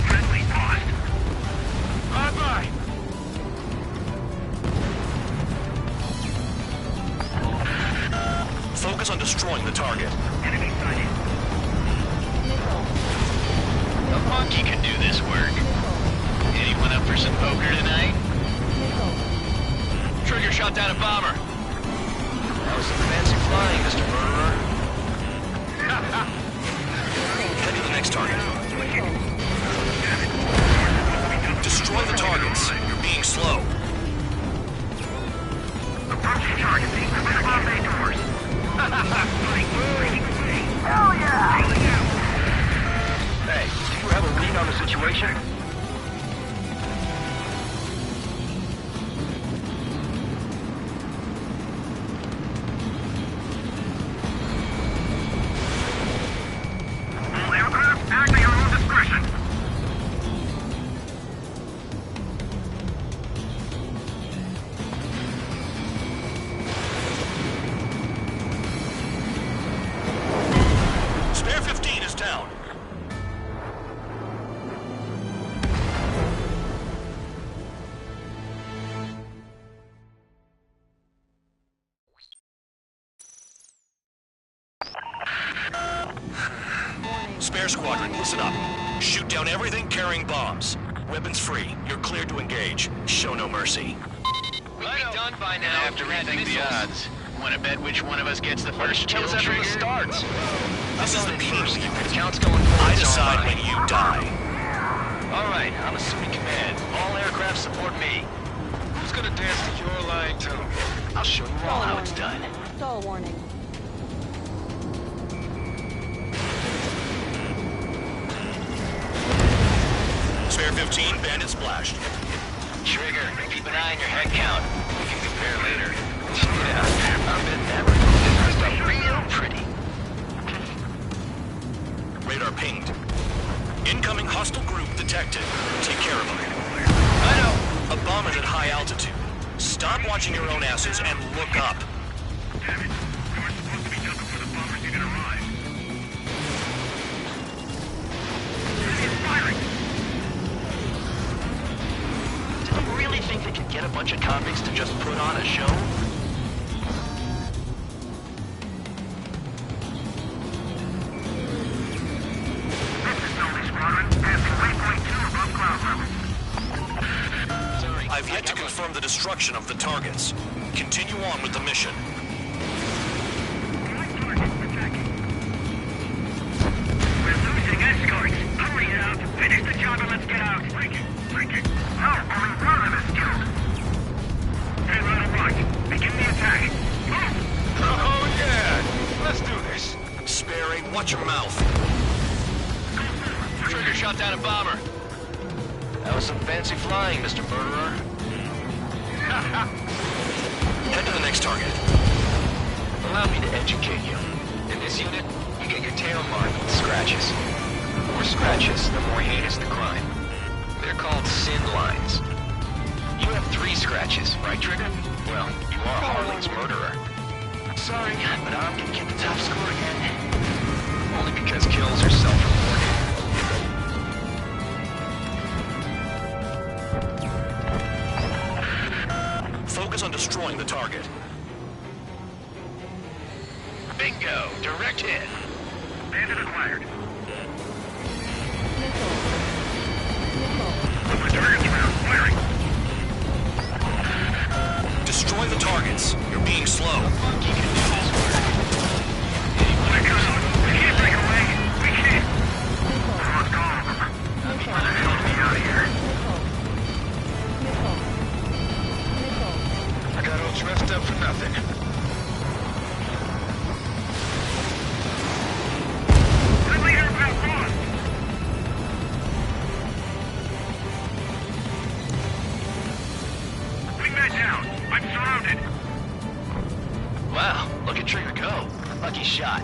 Friendly paused. Bye-bye. Focus on destroying the target. Enemy sighted. A monkey can do this work. Anyone up for some poker tonight? Trigger shot down a bomber. That was some fancy flying, Mr. Murderer. Head to the next target. Destroy the targets. You're being slow. Approaching target. Bomb bay doors. Hell yeah! Hey, do you have a read on the situation? All aircraft, act at your own discretion. Spare 15 is down. Spare squadron, listen up. Shoot down everything carrying bombs. Weapons free. You're cleared to engage. Show no mercy. We'll be done by now. I have to rethink the odds. Want to bet which one of us gets the first kill Kills after trigger? the starts. This is the first. Penal Unit. Count's going forward. I decide when you die. All right, I'm assuming command. All aircraft support me. Who's gonna dance to your line too? I'll show you all how it's done. Stall warning. Spare 15, bandit splashed. Trigger, keep an eye on your head count. We can compare later. Yeah, I bet that recruit dressed up real pretty. Radar pinged. Incoming hostile group detected. Take care of them. I know. A bomber's at high altitude. Stop watching your own asses and look up. Damn it. We were supposed to be done before the bombers even arrived. Enemy firing. Did they really think they could get a bunch of convicts to just put on a show? I've yet to confirm the destruction of the targets. Continue on with the mission. We're losing escorts. Hurry it up. Finish the job and let's get out. Break it. No, only one of them is killed. Hey, Ronald Rock. Begin the attack. Oh, yeah. Let's do this. Spare 8, watch your mouth. Trigger shot down a bomber. That was some fancy flying, Mr. Murderer. Head to the next target. Allow me to educate you. In this unit, you get your tail marked with scratches. The more scratches, the more heinous the crime. They're called sin lines. You have 3 scratches, right, Trigger? Well, you are Harling's murderer. Sorry, but I'm gonna get the top score again. Only because kills are self-reported. Focus on destroying the target. Bingo! Direct hit! Bandit acquired. Destroy the targets. You're being slow. Monkey can do this work. We can't break away. We can't. Let's go. Let me out of here. I got all dressed up for nothing. Friendly shot.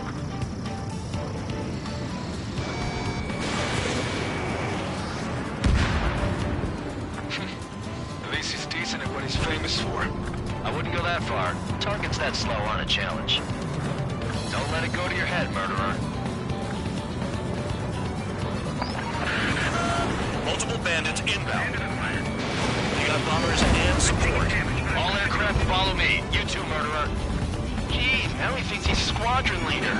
At least he's decent at what he's famous for. I wouldn't go that far. Targets that slow aren't a challenge. Don't let it go to your head, murderer. Multiple bandits inbound. You got bombers and support. All aircraft follow me. You too, murderer. Jeez, now he thinks he's squadron leader.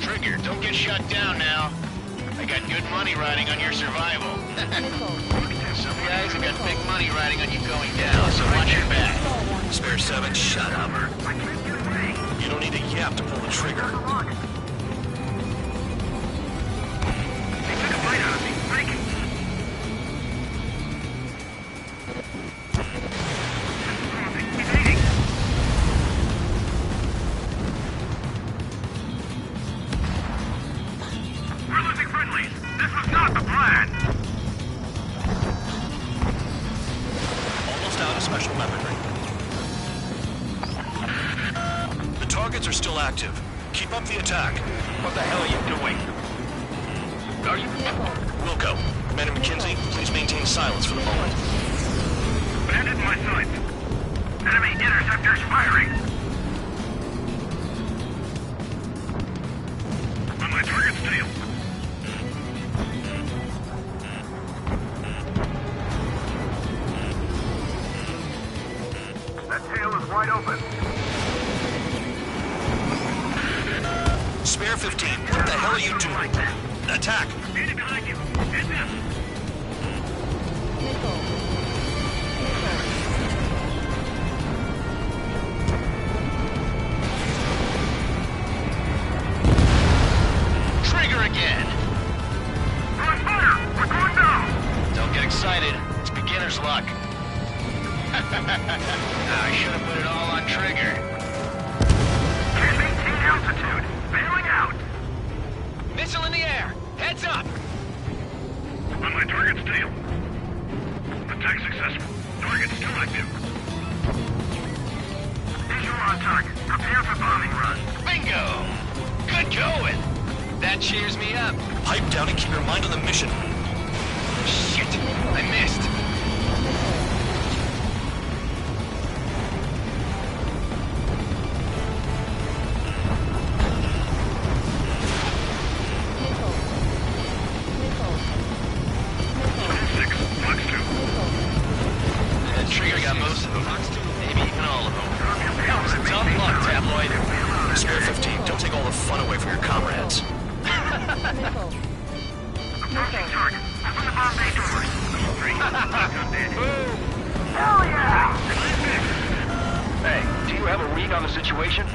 Trigger, don't get shut down now. I got good money riding on your survival. Some guys have got big money riding on you going down, so watch your back. Spare 7, shut up. You don't need a yap to pull the trigger. We're losing friendlies. This was not the plan. Almost out of special weaponry. The targets are still active. Keep up the attack. What the hell are you doing? Are you... Wilco, Commander McKenzie, please maintain silence for the moment. Bandit in my sights. Enemy interceptors firing. On my target steel. That tail is wide open. Spare 15, what the hell are you doing? Attack! Bandit behind you. Hit them. Trigger again! Run fire! We're going down! Don't get excited. It's beginner's luck. I should have put it all on Trigger. Can't maintain altitude. Bailing out. Missile in the air! Heads up! On my target steel. Attack successful. Target still active. Visual on target. Prepare for bombing run. Bingo! Good going! That cheers me up. Pipe down and keep your mind on the mission. Shit! I missed! That Trigger got most of them. Maybe even all of them. It's a tough luck, Tabloid. Spare 15, don't take all the fun away from your comrades. Approaching target. Open the bomb bay doors. Boom! Hell yeah! Hey, do you have a read on the situation?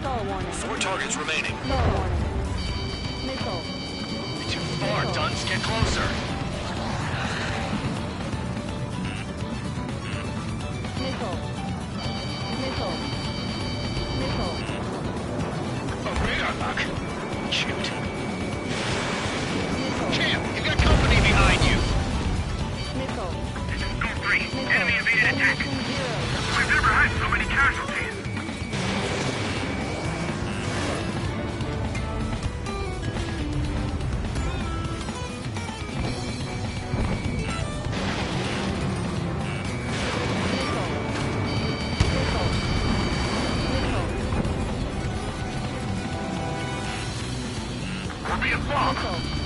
4 targets remaining. Too far, Dunce. Get closer. Oh, radar lock. Shoot. Champ, you've got company behind you. Go 3. Enemy invaded attack. We've never had so many casualties. We're being bombed.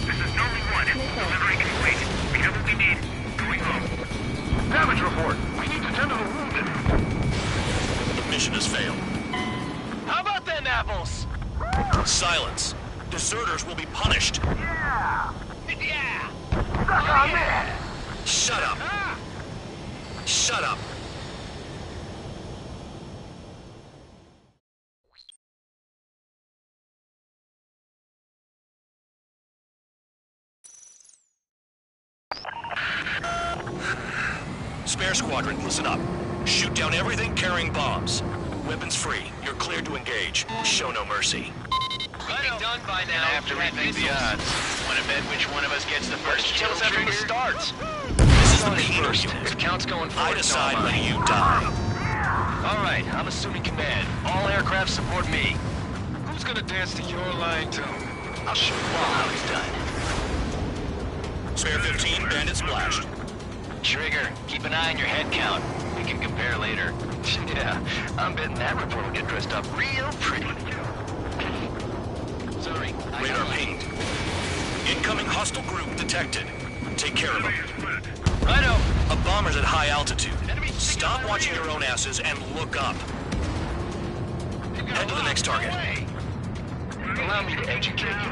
This is Norman 1. Delivering complete. We have what we need. Going home. Damage report. We need to tend to the wounded. The mission has failed. How about them apples? Silence. Deserters will be punished. Yeah! Yeah! Suck on this! Shut up. Shut up. Spare squadron, listen up. Shoot down everything carrying bombs. Weapons free. You're cleared to engage. Show no mercy. Be done by now. After rethink the odds. Want to bet which one of us gets the first kill after the starts? This is is the on in penal first. unit. If count's going I forward, decide so am when I. you die. All right, I'm assuming command. All aircraft support me. Who's gonna dance to your line tune? I'll show you all how it's done. Spare 15, bandit splashed. Trigger, keep an eye on your head count. We can compare later. Yeah, I'm betting that report will get dressed up real pretty. Sorry, Radar pinged. Incoming hostile group detected. Take care of them. Righto. A bomber's at high altitude. Stop watching your own asses and look up. Head to the next target. Allow me to educate you.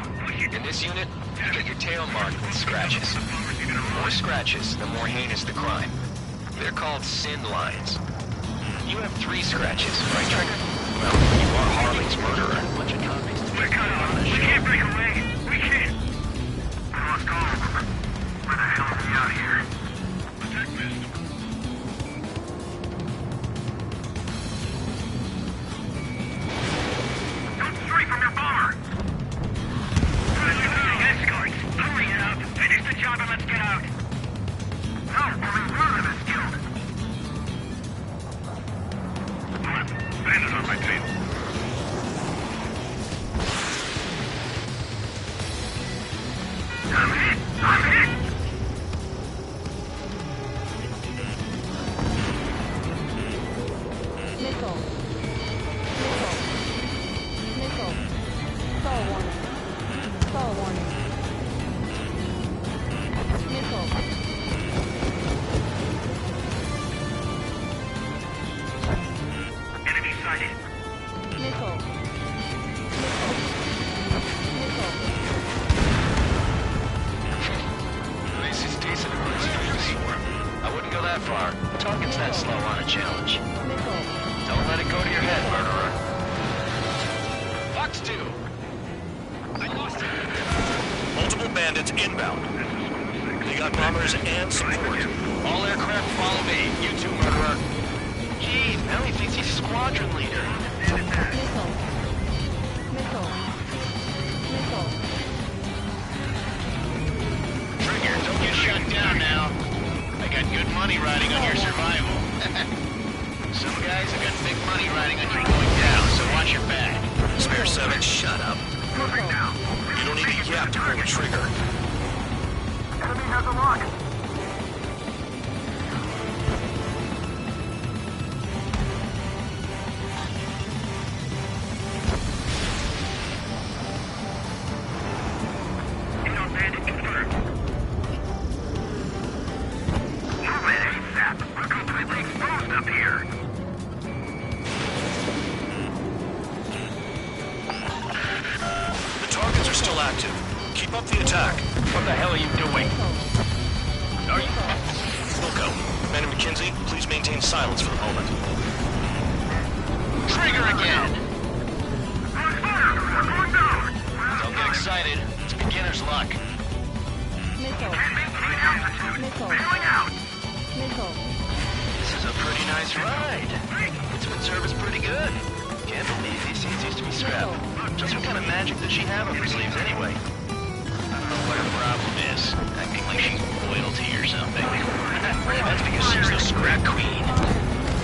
In this unit, you get your tail marked with scratches. The more scratches, the more heinous the crime. They're called sin lines. You have 3 scratches, right, Trigger? Well, you are Harley's murderer. A bunch of copies to We're cut off. We can't break away. We can't. We lost all of them. Where the hell are we out here? Protect this. Don't stray from your bomber. We're using escorts. Hurry it up. Finish the job and let's get out. No, only one of us killed. Bandit on my tail. I'm hit! I'm hit! Missile. Missile. Stall warning. Stall warning. Missile. Enemy sighted. Missile. At least he's decent at running streets. I wouldn't go that far. Talking's that slow on a challenge. Don't let it go to your head, murderer. Fox 2. I lost him. Multiple bandits inbound. They got bombers and support. All aircraft follow me. You too, murderer. Jeez, now he thinks he's squadron leader. Missile. Trigger, don't get shut down now. I got good money riding on your survival. Some guys have got big money riding on you going down, so watch your back. Spare 7, shut up. You don't need a yap to pull the trigger. Enemy has a lock. Inbound bandit confirmed. Move it ASAP. We're completely exposed up here. The targets are still active. Keep up the attack. What the hell are you doing? Are you... Wilco, Man and McKenzie, please maintain silence for the moment. Trigger again! We're going down. Don't get excited. It's beginner's luck. Missile. Can't maintain altitude. Bailing out. Missile. This is a pretty nice ride. It's been serviced pretty good. Can't believe these seats used to be scrapped. Just what kind of magic does she have up her sleeves anyway? I don't know what her problem is. Acting like she's royalty or something. That's because she's the scrap queen.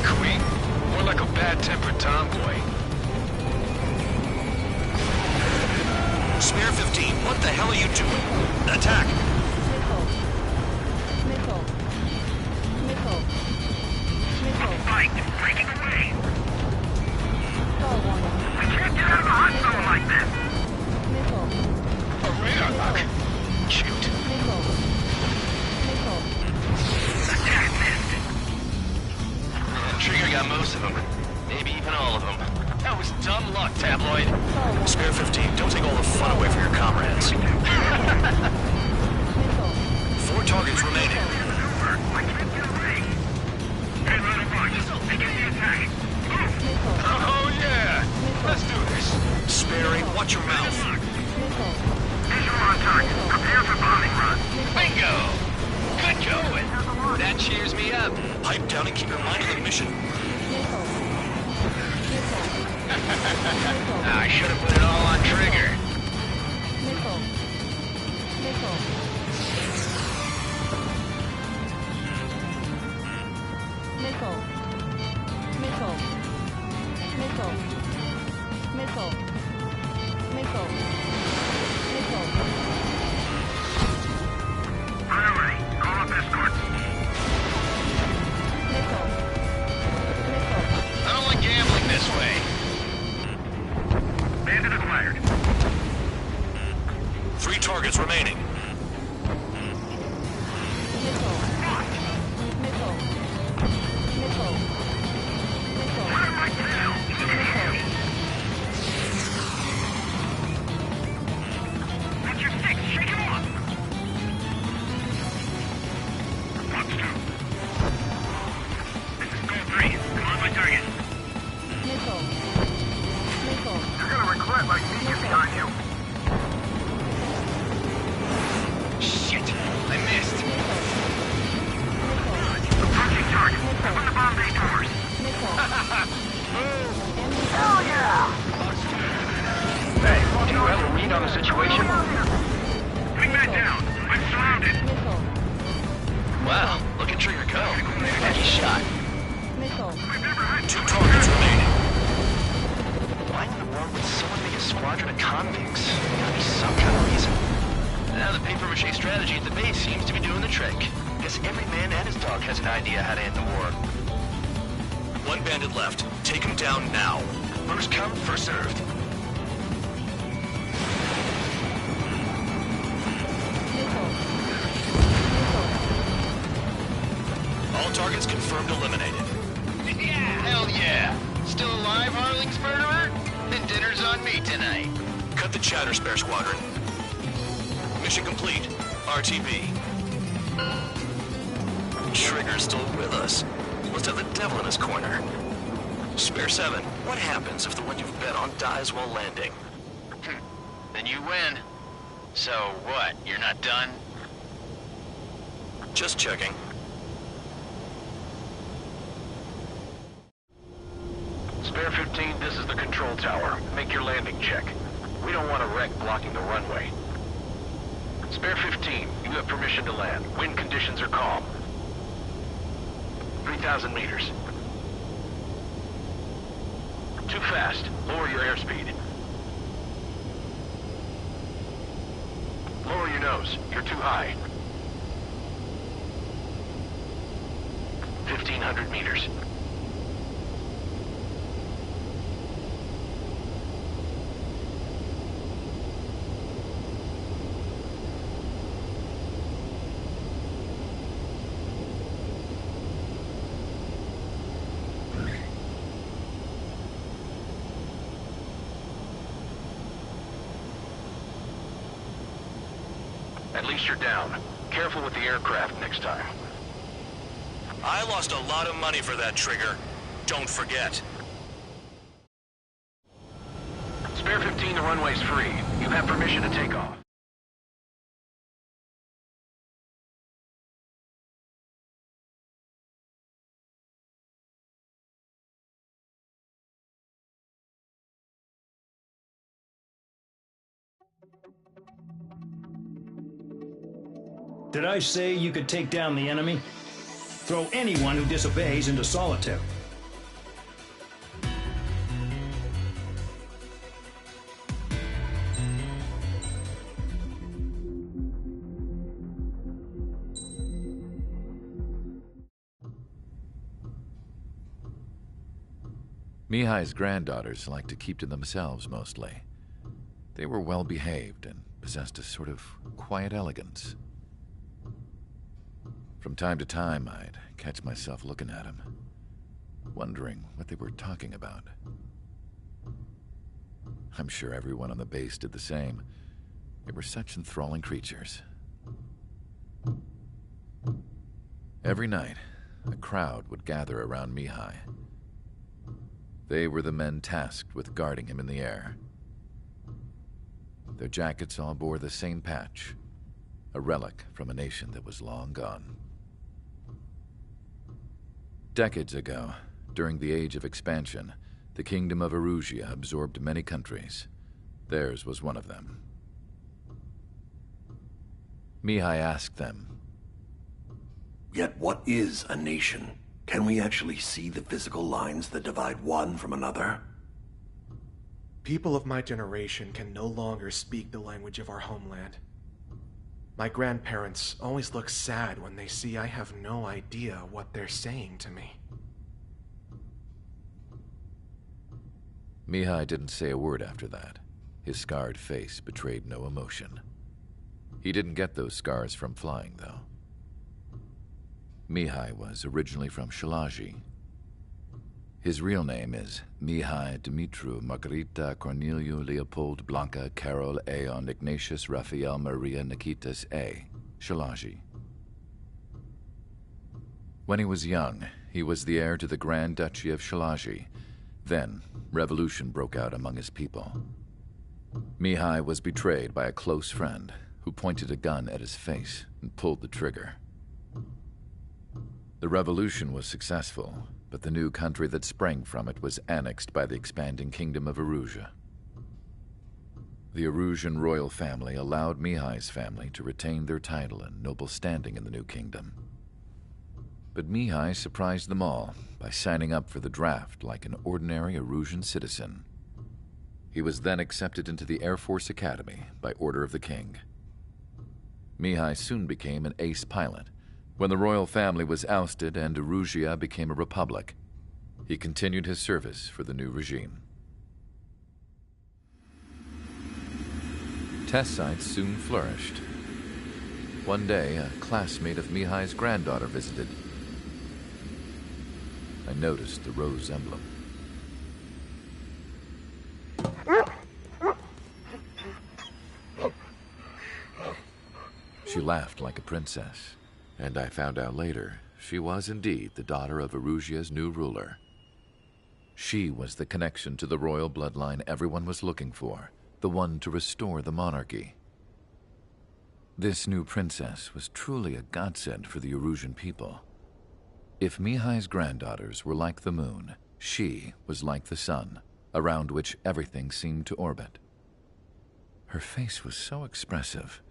Queen? More like a bad-tempered tomboy. Spare 15, what the hell are you doing? Attack! Missile. Fight! Breaking away! Stall warning. We can't get out of the hot zone like this! Missile. A radar lock. Shoot. Missile. Attack missed! Trigger got most of them. Maybe even all of them. That was dumb luck, Tabloid. Spare 15, don't take all the fun away from your comrades. 4 targets remaining. I can't get away! Hey, Little Bug, begin the attack! Oh, yeah! Let's do this. Sperry, watch your mouth. Visual on target. Prepare for bombing run. Bingo! Good going. That cheers me up. Pipe down and keep your mind on the mission. I should have put it all on Trigger. Missile. Missile. Missile. Missile. Priority. Call up escorts. Missile. Missile. I don't like gambling this way. Bandit acquired. 3 targets remaining. Missile. Missile. Missile. Missile. Missile. Watch your six. Shake him off. Fox 2. This is Gold 3. Come on, my target. Missile. Missile. You're gonna regret my senior behind you. Shit, I missed. Approaching target. Open the bomb bay doors. Hell yeah! Hey, do you have a read on the situation? Bring that down. I'm surrounded. Wow, look at Trigger go. And he's shot. Missile. 2 targets remaining. Why in the world would someone make a squadron of convicts? Gotta be some kind of reason. Now the papier-mâché strategy at the base seems to be doing the trick. Guess every man and his dog has an idea how to end the war. 1 bandit left. Take him down now. First come, first served. All targets confirmed eliminated. Yeah, hell yeah. Still alive, Harling's murderer? Then dinner's on me tonight. Cut the chatter, Spare Squadron. Mission complete. RTB. Trigger's still with us. Must have the devil in his corner. Spare 7, what happens if the one you've bet on dies while landing? Then you win. So what, you're not done? Just checking. Spare 15, this is the control tower. Make your landing check. We don't want a wreck blocking the runway. Spare 15, you have permission to land. Wind conditions are calm. 3,000 meters. Too fast. Lower your airspeed. Lower your nose. You're too high. 1,500 meters. At least you're down. Careful with the aircraft next time. I lost a lot of money for that, Trigger. Don't forget. Spare 15, the runway's free. You have permission to take off. Did I say you could take down the enemy? Throw anyone who disobeys into solitary. Mihai's granddaughters liked to keep to themselves mostly. They were well behaved and possessed a sort of quiet elegance. From time to time, I'd catch myself looking at them, wondering what they were talking about. I'm sure everyone on the base did the same. They were such enthralling creatures. Every night, a crowd would gather around Mihai. They were the men tasked with guarding him in the air. Their jackets all bore the same patch, a relic from a nation that was long gone. Decades ago, during the Age of Expansion, the Kingdom of Erusia absorbed many countries. Theirs was one of them. Mihai asked them, "Yet what is a nation? Can we actually see the physical lines that divide one from another?" People of my generation can no longer speak the language of our homeland. My grandparents always look sad when they see I have no idea what they're saying to me. Mihai didn't say a word after that. His scarred face betrayed no emotion. He didn't get those scars from flying, though. Mihai was originally from Shalaji. His real name is Mihai Dumitru Margarita Corneliu Leopold Blanca Carol Aeon Ignatius Raphael Maria Nikitas A. Shalaji. When he was young, he was the heir to the Grand Duchy of Shalaji. Then, revolution broke out among his people. Mihai was betrayed by a close friend who pointed a gun at his face and pulled the trigger. The revolution was successful, but the new country that sprang from it was annexed by the expanding kingdom of Erusia. The Erusian royal family allowed Mihai's family to retain their title and noble standing in the new kingdom. But Mihai surprised them all by signing up for the draft like an ordinary Erusian citizen. He was then accepted into the Air Force Academy by order of the king. Mihai soon became an ace pilot. When the royal family was ousted and Erusia became a republic, he continued his service for the new regime. Test sites soon flourished. One day, a classmate of Mihai's granddaughter visited. I noticed the rose emblem. She laughed like a princess, and I found out later she was indeed the daughter of Erusia's new ruler. She was the connection to the royal bloodline everyone was looking for, the one to restore the monarchy. This new princess was truly a godsend for the Erusian people. If Mihai's granddaughters were like the moon, she was like the sun, around which everything seemed to orbit. Her face was so expressive.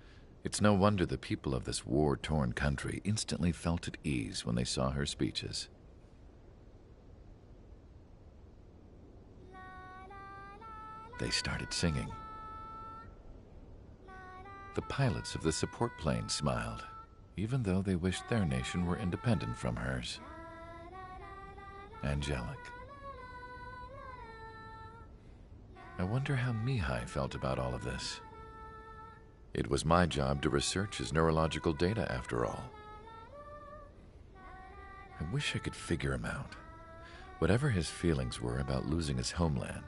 It's no wonder the people of this war-torn country instantly felt at ease when they saw her speeches. They started singing. The pilots of the support plane smiled, even though they wished their nation were independent from hers. Angelic. I wonder how Mihai felt about all of this. It was my job to research his neurological data, after all. I wish I could figure him out. Whatever his feelings were about losing his homeland,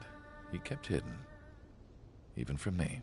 he kept hidden, even from me.